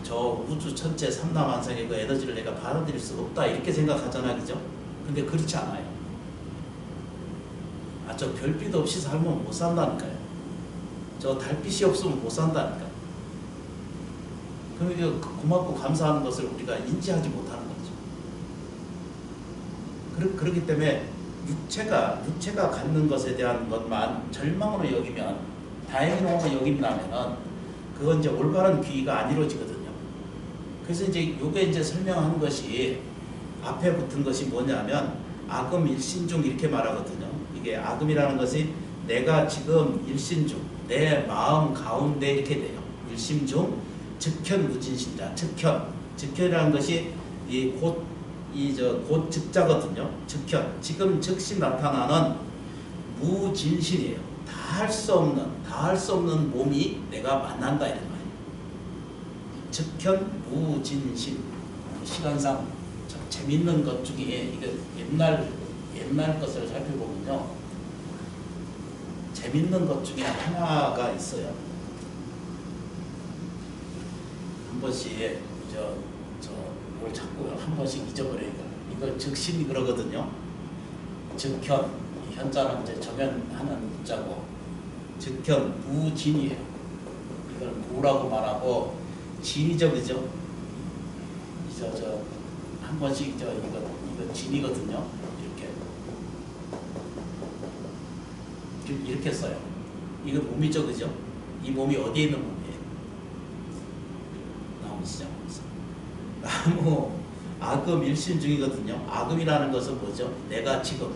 [SPEAKER 1] 저 우주 전체 삼라만상의 그 에너지를 내가 받아들일 수 없다 이렇게 생각하잖아요. 그죠? 근데 그렇지 않아요. 저 별빛 없이 살면 못 산다니까요. 저 달빛이 없으면 못 산다니까. 그럼 고맙고 감사하는 것을 우리가 인지하지 못하는 거죠. 그렇기 때문에 육체가 갖는 것에 대한 것만 절망으로 여기면, 다행으로 여긴다면은 그건 이제 올바른 귀의가 안 이루어지거든요. 그래서 요게 이제 설명하는 것이, 앞에 붙은 것이 뭐냐면 아금 일신중 이렇게 말하거든요. 이게 아금이라는 것이 내가 지금 일신중, 내 마음 가운데 이렇게 돼요. 일심중 즉현 무진신자. 즉현이라는 것이 곧 즉자거든요. 즉현, 지금 즉시 나타나는 무진신이에요. 다 할 수 없는 몸이 내가 만난다 이런 말이에요. 즉현 무진신. 시간상 참 재밌는 것 중에, 이거 옛날 것을 살펴보면요, 재밌는 것 중에 하나가 있어요. 한 번씩 뭘 자꾸 한 번씩 잊어버려요. 이거 즉신이 그러거든요. 즉현, 현자는 이제 정현하는 자고, 즉현 무진이에요. 이걸 무라고 말하고 진이죠, 그죠? 한 번씩 이거 진이거든요. 이렇게 써요. 이거 몸이죠, 그죠? 이 몸이 어디에 있는 몸이에요? 나무 시작하면서. 나무 아금 일심중이거든요. 아금이라는 것은 뭐죠? 내가 지금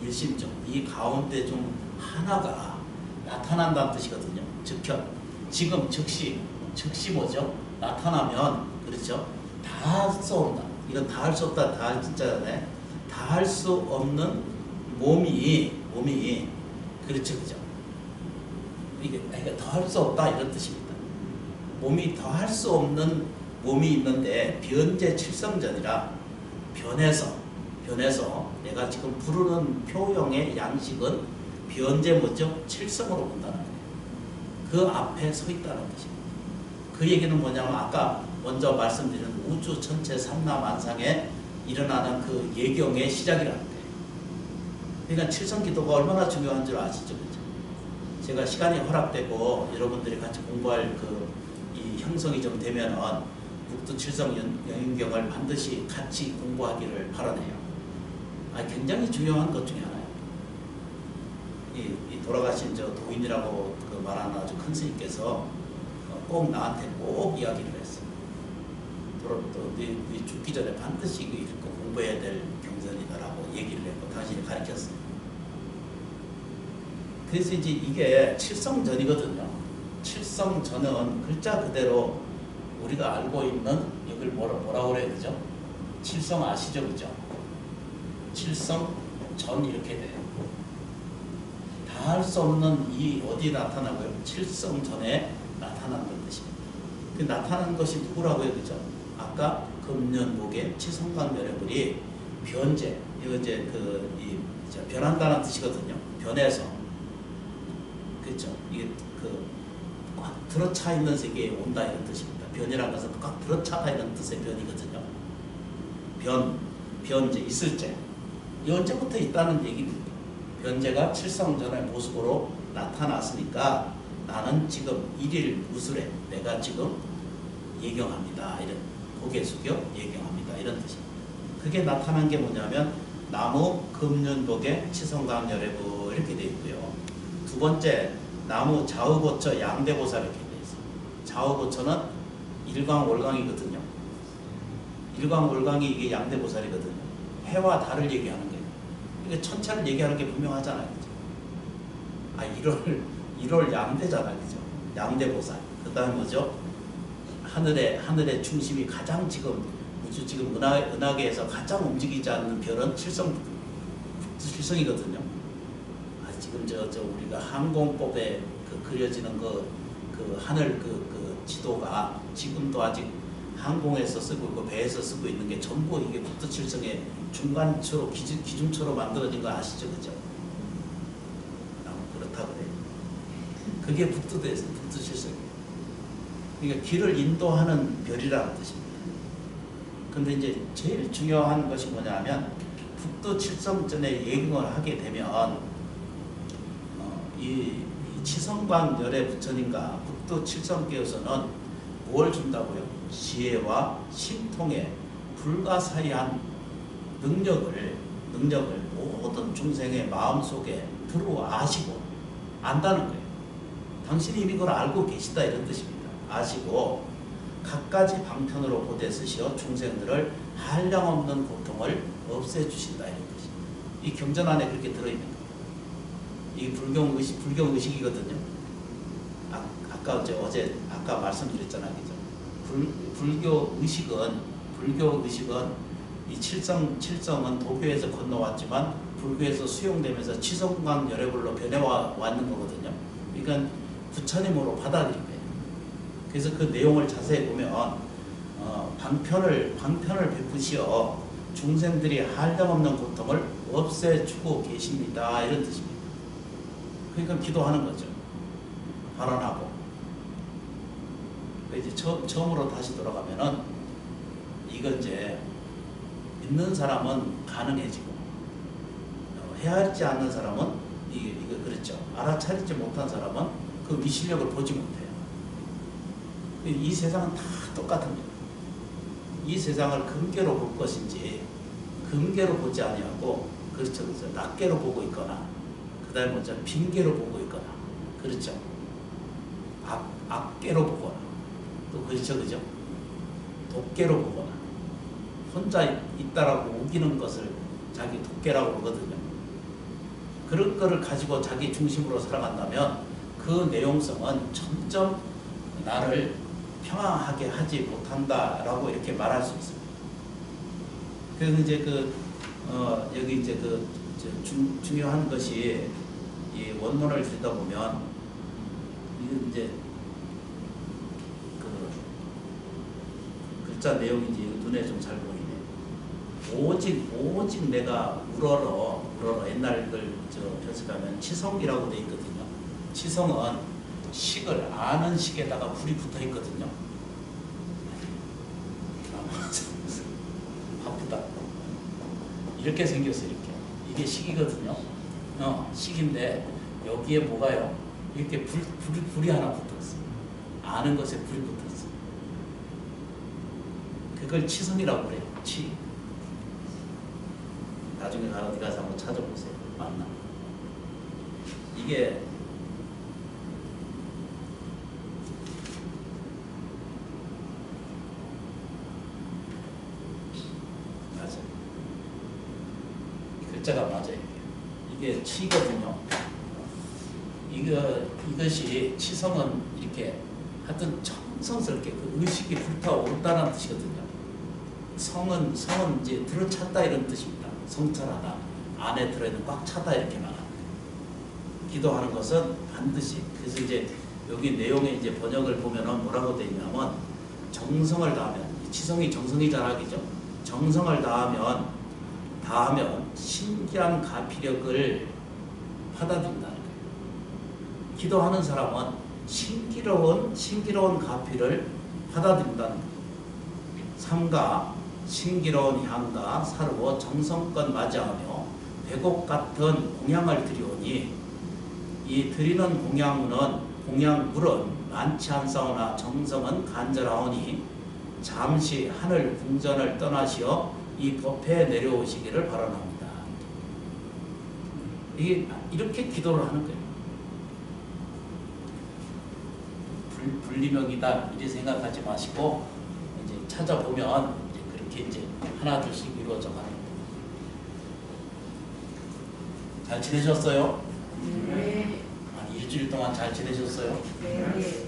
[SPEAKER 1] 일심중, 이 가운데 좀 하나가 나타난다는 뜻이거든요. 즉현, 지금 즉시 뭐죠? 나타나면, 그렇죠? 다 할 수 없다. 이건 다 할 수 없다. 다 할 진짜네. 다 할 수 없는 몸이 그렇죠, 그죠? 이게 더 할 수 없다 이런 뜻입니다. 몸이 더 할 수 없는 몸이 있는데 변제 칠성전이라 변해서 내가 지금 부르는 표형의 양식은 변제 뭐죠? 칠성으로 본다는 거예요. 그 앞에 서 있다는 뜻입니다. 그 얘기는 뭐냐면 아까 먼저 말씀드린 우주 전체 삼라만상에 일어나는 그 예경의 시작이라는 거예요. 그러니까 칠성기도가 얼마나 중요한 줄 아시죠? 그죠? 제가 시간이 허락되고 여러분들이 같이 공부할 이 형성이 좀 되면은 북두 칠성 영인경을 반드시 같이 공부하기를 바라네요. 굉장히 중요한 것 중에 하나예요. 이 돌아가신 저 도인이라고 그 말하는 아주 큰 스님께서 꼭 나한테 꼭 이야기를 했어요. 네 죽기 전에 반드시 이거 읽고 공부해야 될 경전이다라고 얘기를 했고 당신이 가르쳤어요. 그래서 이제 이게 칠성전이거든요. 칠성전은 글자 그대로 우리가 알고 있는 이걸 뭐라고 그래야 되죠? 칠성 아시죠? 그죠? 칠성전 이렇게 돼요. 다 할 수 없는 이 어디에 나타나고요? 칠성전에 나타난다는 뜻입니다. 그 나타난 것이 누구라고요? 그죠? 아까 금년목의 치성강열애불이 변제, 이거 이제 변한다는 뜻이거든요. 변해서. 그렇죠? 이게 꽉 들어차 있는 세계에 온다 이런 뜻입니다. 변이라는 것은 꽉 들어차다 이런 뜻의 변이거든요. 변제, 있을 때. 이 언제부터 있다는 얘기입니다. 변제가 칠성전의 모습으로 나타났으니까 나는 지금 일일 무술에 내가 지금 예경합니다. 이런 고개 숙여 예경합니다. 이런 뜻입니다. 그게 나타난 게 뭐냐면 나무 금륜복의 치성강열애부 이렇게 되어 있고요. 두 번째 나무 좌우고처 양대보살 이렇게 되어 있어요. 좌우고처는 일광월광이거든요. 일광월광이 이게 양대보살이거든요. 해와 달을 얘기하는 거예요. 이게 천체를 얘기하는 게 분명하잖아요. 그죠? 1월 양대잖아요. 그죠? 양대보살. 그 다음에 뭐죠? 하늘의 중심이 가장 지금 우주 지금 은하계에서 가장 움직이지 않는 별은 칠성이거든요. 지금 우리가 항공법에 그려지는 그 하늘 지도가 지금도 아직 항공에서 쓰고 있고 배에서 쓰고 있는 게 전부 이게 북두칠성의 중간초로 기준초로 만들어진 거 아시죠? 그죠? 그렇다고 그래요. 그게 북두칠성이에요. 그러니까 길을 인도하는 별이라는 뜻입니다. 근데 이제 제일 중요한 것이 뭐냐면 북두칠성전에 예경을 하게 되면 이 치성광열애 부처님과 북두칠성께서는 뭘 준다고요? 지혜와 신통의 불가사의한 능력을 모든 중생의 마음속에 들어아시고 안다는 거예요. 당신이 이미 그걸 알고 계시다 이런 뜻입니다. 아시고 갖가지 방편으로 보대쓰시어 중생들을 한량없는 고통을 없애주신다 이런 뜻입니다. 이 경전 안에 그렇게 들어있는 거예요. 이 불경 의식이거든요. 아까 말씀드렸잖아요. 그죠? 불교 의식은 이 칠성은 도교에서 건너왔지만 불교에서 수용되면서 치성광열애불로 변해왔는 거거든요. 그러니까 부처님으로 받아들인 거예요. 그래서 그 내용을 자세히 보면 방편을 베푸시어 중생들이 한량없는 고통을 없애주고 계십니다. 이런 뜻입니다. 그러니까 기도하는 거죠. 발언하고. 이제 처음으로 다시 돌아가면은 이건 이제 믿는 사람은 가능해지고 헤아리지 않는 사람은 이거 그렇죠. 알아차리지 못한 사람은 그 위실력을 보지 못해요. 이 세상은 다 똑같습니다. 이 세상을 금계로 볼 것인지 금계로 보지 아니하고 그렇죠. 낱개로 보고 있거나 그 다음에 먼저 빈계로 보고 있거나 그렇죠. 악계로 보거나 또 그렇죠. 그죠? 독계로 보거나 혼자 있다라고 우기는 것을 자기 독계라고 그러거든요. 그런 거를 가지고 자기 중심으로 살아간다면 그 내용성은 점점 나를 평안하게 하지 못한다라고 이렇게 말할 수 있습니다. 그래서 이제 여기 이제 중요한 것이 이 원문을 들여다보면 이게 이제 그 글자 내용이 이제 눈에 좀 잘 보이네. 오직 내가 우러러 옛날 걸 편집하면 치성이라고 돼 있거든요. 치성은 식을 아는 식에다가 불이 붙어 있거든요. 바쁘다. 이렇게 생겼어 이렇게. 이게 식이거든요. 식인데 여기에 뭐가요? 이렇게 불이 하나 붙었어. 아는 것에 불이 붙었어. 그걸 치성이라고 그래요. 치. 나중에 어디 가서 한번 찾아보세요. 맞나? 이게 맞아요. 글자가 맞아요. 이게 치거든요. 이것이 치성은 이렇게 하여튼 정성스럽게 그 의식이 불타오른다는 뜻이거든요. 성은 이제 들어찼다 이런 뜻입니다. 성찰하다. 안에 들어있는 꽉 차다 이렇게 말합니다. 기도하는 것은 반드시. 그래서 이제 여기 내용의 이제 번역을 보면은 뭐라고 되어 있냐면 정성을 다하면 치성이 정성이잖아, 그죠? 정성을 다하면 신기한 가피력을 받아들인다는 거예요. 기도하는 사람은 신기로운 가피를 받아들인다는 거예요. 삼가 신기로운 향과 사르고 정성껏 맞이하며 백옥 같은 공양을 드리오니 이 드리는 공양물은 많지 않사오나 정성은 간절하오니 잠시 하늘 궁전을 떠나시어 이 법회에 내려오시기를 바라옵니다. 이게 이렇게 기도를 하는 거예요. 불리명이다 이렇게 생각하지 마시고 이제 찾아보면 이제 그렇게 이제 하나 둘씩 이루어져 가는 거예요. 잘 지내셨어요?
[SPEAKER 2] 네.
[SPEAKER 1] 한 일주일 동안 잘 지내셨어요?
[SPEAKER 2] 네.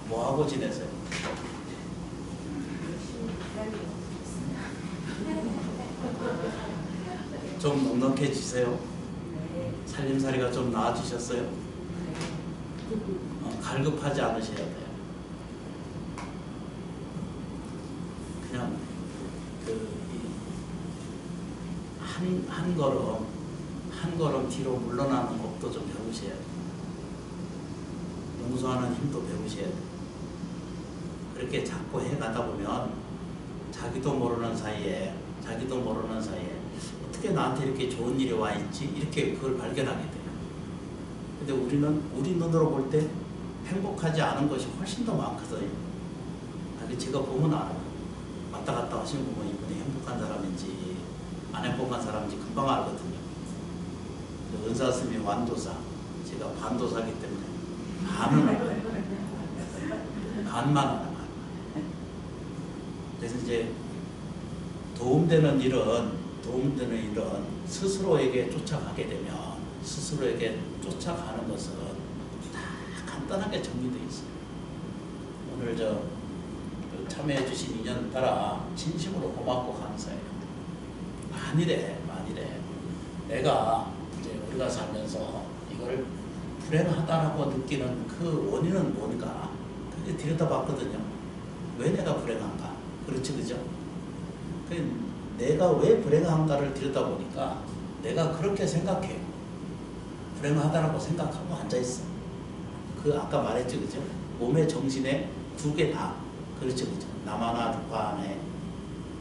[SPEAKER 1] 뭐 하고 지내세요? 좀 넉넉해지세요? 살림살이가 좀 나아지셨어요? 갈급하지 않으셔야 돼요. 그냥 한 걸음 뒤로 물러나는 법도 좀 배우셔야 돼요. 용서하는 힘도 배우셔야 돼요. 그렇게 자꾸 해가다 보면 자기도 모르는 사이에 어떻게 나한테 이렇게 좋은 일이 와 있지? 이렇게 그걸 발견하게 돼요. 근데 우리 눈으로 볼 때 행복하지 않은 것이 훨씬 더 많거든요. 제가 보면 알아요. 왔다 갔다 하시는 분은 이분이 행복한 사람인지 안 행복한 사람인지 금방 알거든요. 은사스님이 완도사, 제가 반도사기 때문에 반은 알아요. 반만 알아요. 그래서 이제 도움되는 일은 스스로에게 쫓아가게 되면 스스로에게 쫓아가는 것은 다 간단하게 정리되어 있어요. 오늘 참여해 주신 인연 따라 진심으로 고맙고 감사해요. 만일에 내가 이제 우리가 살면서 이걸 불행하다라고 느끼는 그 원인은 뭔가 그게 들여다봤거든요. 왜 내가 불행한가? 그렇지, 그죠? 내가 왜 불행한가를 들여다보니까 내가 그렇게 생각해요. 불행하다라고 생각하고 앉아있어. 아까 말했죠, 그죠? 몸에 정신에 두 개 다. 그렇죠, 그죠? 남하나 두파하네.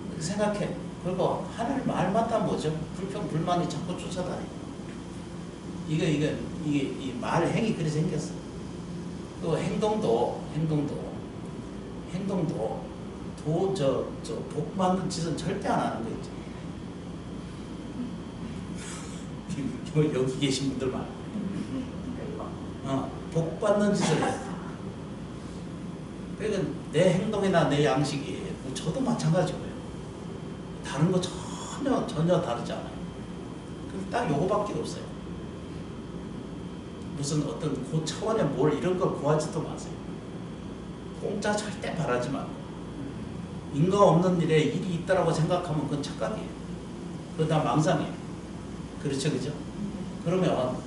[SPEAKER 1] 그렇게 생각해. 그리고 하늘 말마다 뭐죠? 불평, 불만이 자꾸 쫓아다니고. 이게 이 말, 행이 그렇게 생겼어. 또 행동도 복 받는 짓은 절대 안 하는 거 있죠. 여기 계신 분들 말. 복 받는 짓을 해. 그러니까 내 행동이나 내 양식이 저도 마찬가지고요. 다른 거 전혀 다르지 않아요. 딱 요거밖에 없어요. 무슨 어떤 고차원의 뭘 이런 걸 구하지도 마세요. 공짜 절대 바라지 말고. 인과 없는 일에 일이 있다라고 생각하면 그건 착각이에요. 그거 다 망상이에요. 그렇죠, 그죠? 그러면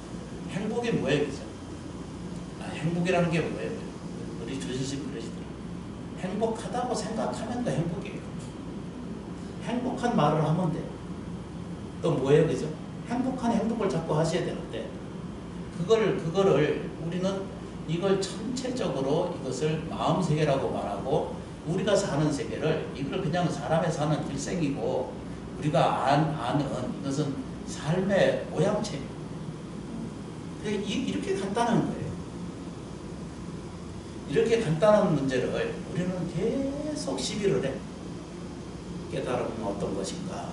[SPEAKER 1] 행복이 뭐예요, 그죠? 행복이라는 게 뭐예요? 우리 조진식 그러시더라고요. 행복하다고 생각하면 또 행복이에요. 행복한 말을 하면 돼요. 또 뭐예요, 그죠? 행복한 행동을 자꾸 하셔야 되는데 그거를 우리는 이걸 전체적으로 이것을 마음 세계라고 말하고 우리가 사는 세계를 이걸 그냥 사람의 사는 일생이고 우리가 아는 이것은 삶의 모양새입니다. 이렇게 간단한 거예요. 이렇게 간단한 문제를 우리는 계속 시비를 해. 깨달음은 어떤 것인가?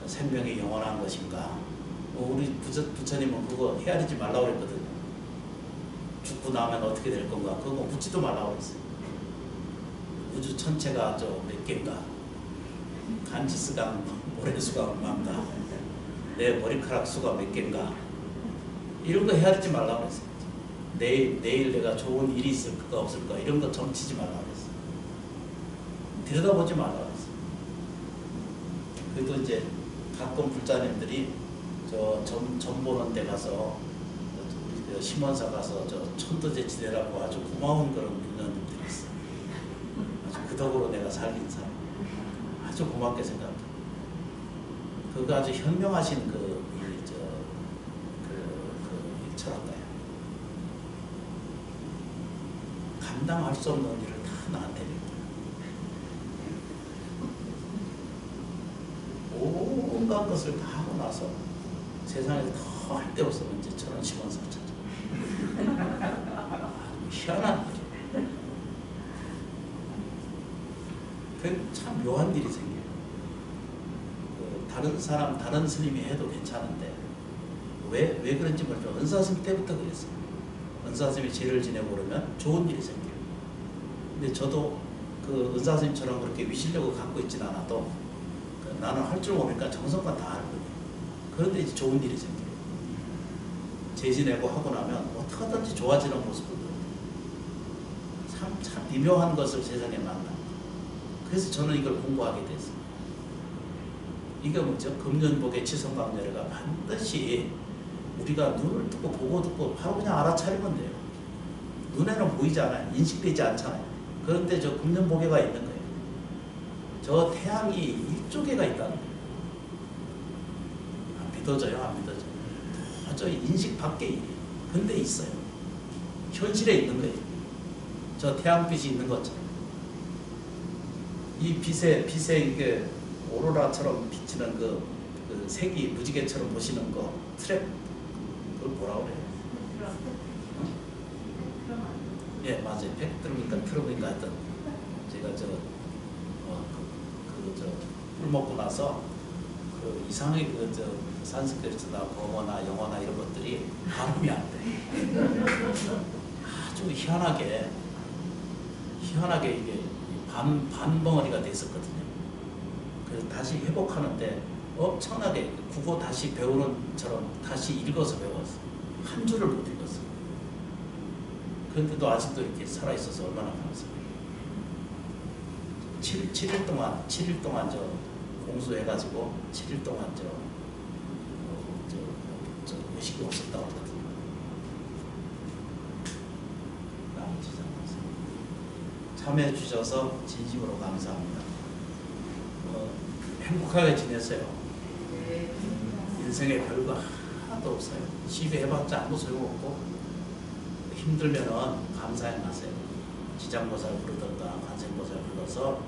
[SPEAKER 1] 생명이 영원한 것인가? 우리 부처님은 그거 헤아리지 말라고 그랬거든요. 죽고 나면 어떻게 될 건가? 그거 묻지도 말라고 그랬어요. 우주 전체가 몇 개인가? 간지스강, 모래수가 얼마인가? 내 머리카락 수가 몇 개인가? 이런 거 헤아리지 말라고 그랬어요. 내일 내가 좋은 일이 있을까 없을까? 이런 거 점치지 말라고 그랬어요. 들여다보지 말라고 그랬어요. 그래도 이제 가끔 불자님들이 점 보는 데 가서 우리 심원사 가서 천도제 지내라고 아주 고마운 그런 분들이 있어요. 아주 그 덕으로 내가 살긴 사람. 아주 고맙게 생각해요. 그거 아주 현명하신 철학가예요. 감당할 수 없는 일을 다 나한테 온갖 것을 다 하고 나서 세상에서 더 할 데 없으면 이제 저런 심원사 찾아. 희한한 일이에요. 그 참 묘한 일이 생겨요. 다른 스님이 해도 괜찮은데 왜 그런지 모르죠. 은사스님 때부터 그랬어요. 은사스님이 제를 지내고 그러면 좋은 일이 생겨요. 근데 저도 그 은사스님처럼 그렇게 위실력을 갖고 있진 않아도 나는 할 줄 모르니까 정성껏 다 하거든요. 그런데 이제 좋은 일이 생겨요. 제 지내고 하고 나면 어떻게 하든지 좋아지는 모습을 참 미묘한 것을 세상에 만나. 그래서 저는 이걸 공부하게 됐어요. 이게 뭐죠? 금년복의 치성강렬회가 반드시 우리가 눈을 뜨고 보고 듣고 바로 그냥 알아차리면 돼요. 눈에는 보이지 않아요. 인식되지 않잖아요. 그런데 저 금년복회가 있는 거예요. 저 태양이 일조개가 있다는 거예요. 안 믿어져요? 안 믿어져요? 도저히 인식 밖의 일이에요. 근데 있어요. 현실에 있는 거예요. 저 태양빛이 있는 것처럼. 이 빛에 이게 오로라처럼 비치는 그 색이 무지개처럼 보시는 거 트랩 그걸 뭐라고 그래요? 예, 맞아요. 팩트로니까 트럭인가 하여튼 제가 술 먹고 나서 이상하게 산스크리트나 거어나 영어나 이런 것들이 발음이 안 돼. 아주 희한하게 이게 반벙어리가 됐었거든요. 그래서 다시 회복하는데 엄청나게 국어 다시 배우는 처럼 다시 읽어서 배웠어요. 한 줄을 못 읽었어요. 그런데도 아직도 이렇게 살아있어서 얼마나 감사해요. 7일 동안 저 공수해가지고 7일 동안 저 의식이 없었다고 하거든요. 참여해 주셔서 진심으로 감사합니다. 행복하게 지내세요. 인생에 별거 하나도 없어요. 시비해봤자 아무 소용없고 힘들면은 감사해 나세요. 지장보살 부르든가 관세음보살 불러서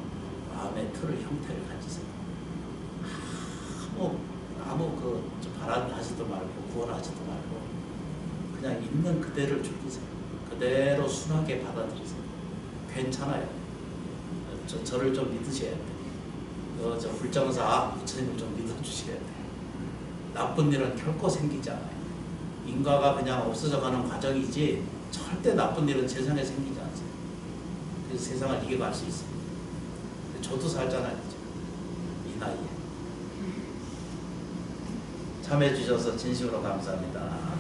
[SPEAKER 1] 마음의 틀을 형태를 가지세요. 아무 바라하지도 말고 구원하지도 말고 그냥 있는 그대를 즐기세요. 그대로 순하게 받아들이세요. 괜찮아요. 저를 좀 믿으셔야 돼요. 저 불정사 부처님을 좀 믿어주셔야 돼요. 나쁜 일은 결코 생기지 않아요. 인과가 그냥 없어져가는 과정이지 절대 나쁜 일은 세상에 생기지 않아요. 그래서 세상을 이겨갈 수 있어요. 저도 살잖아요. 이 나이에. 참여해 주셔서 진심으로 감사합니다.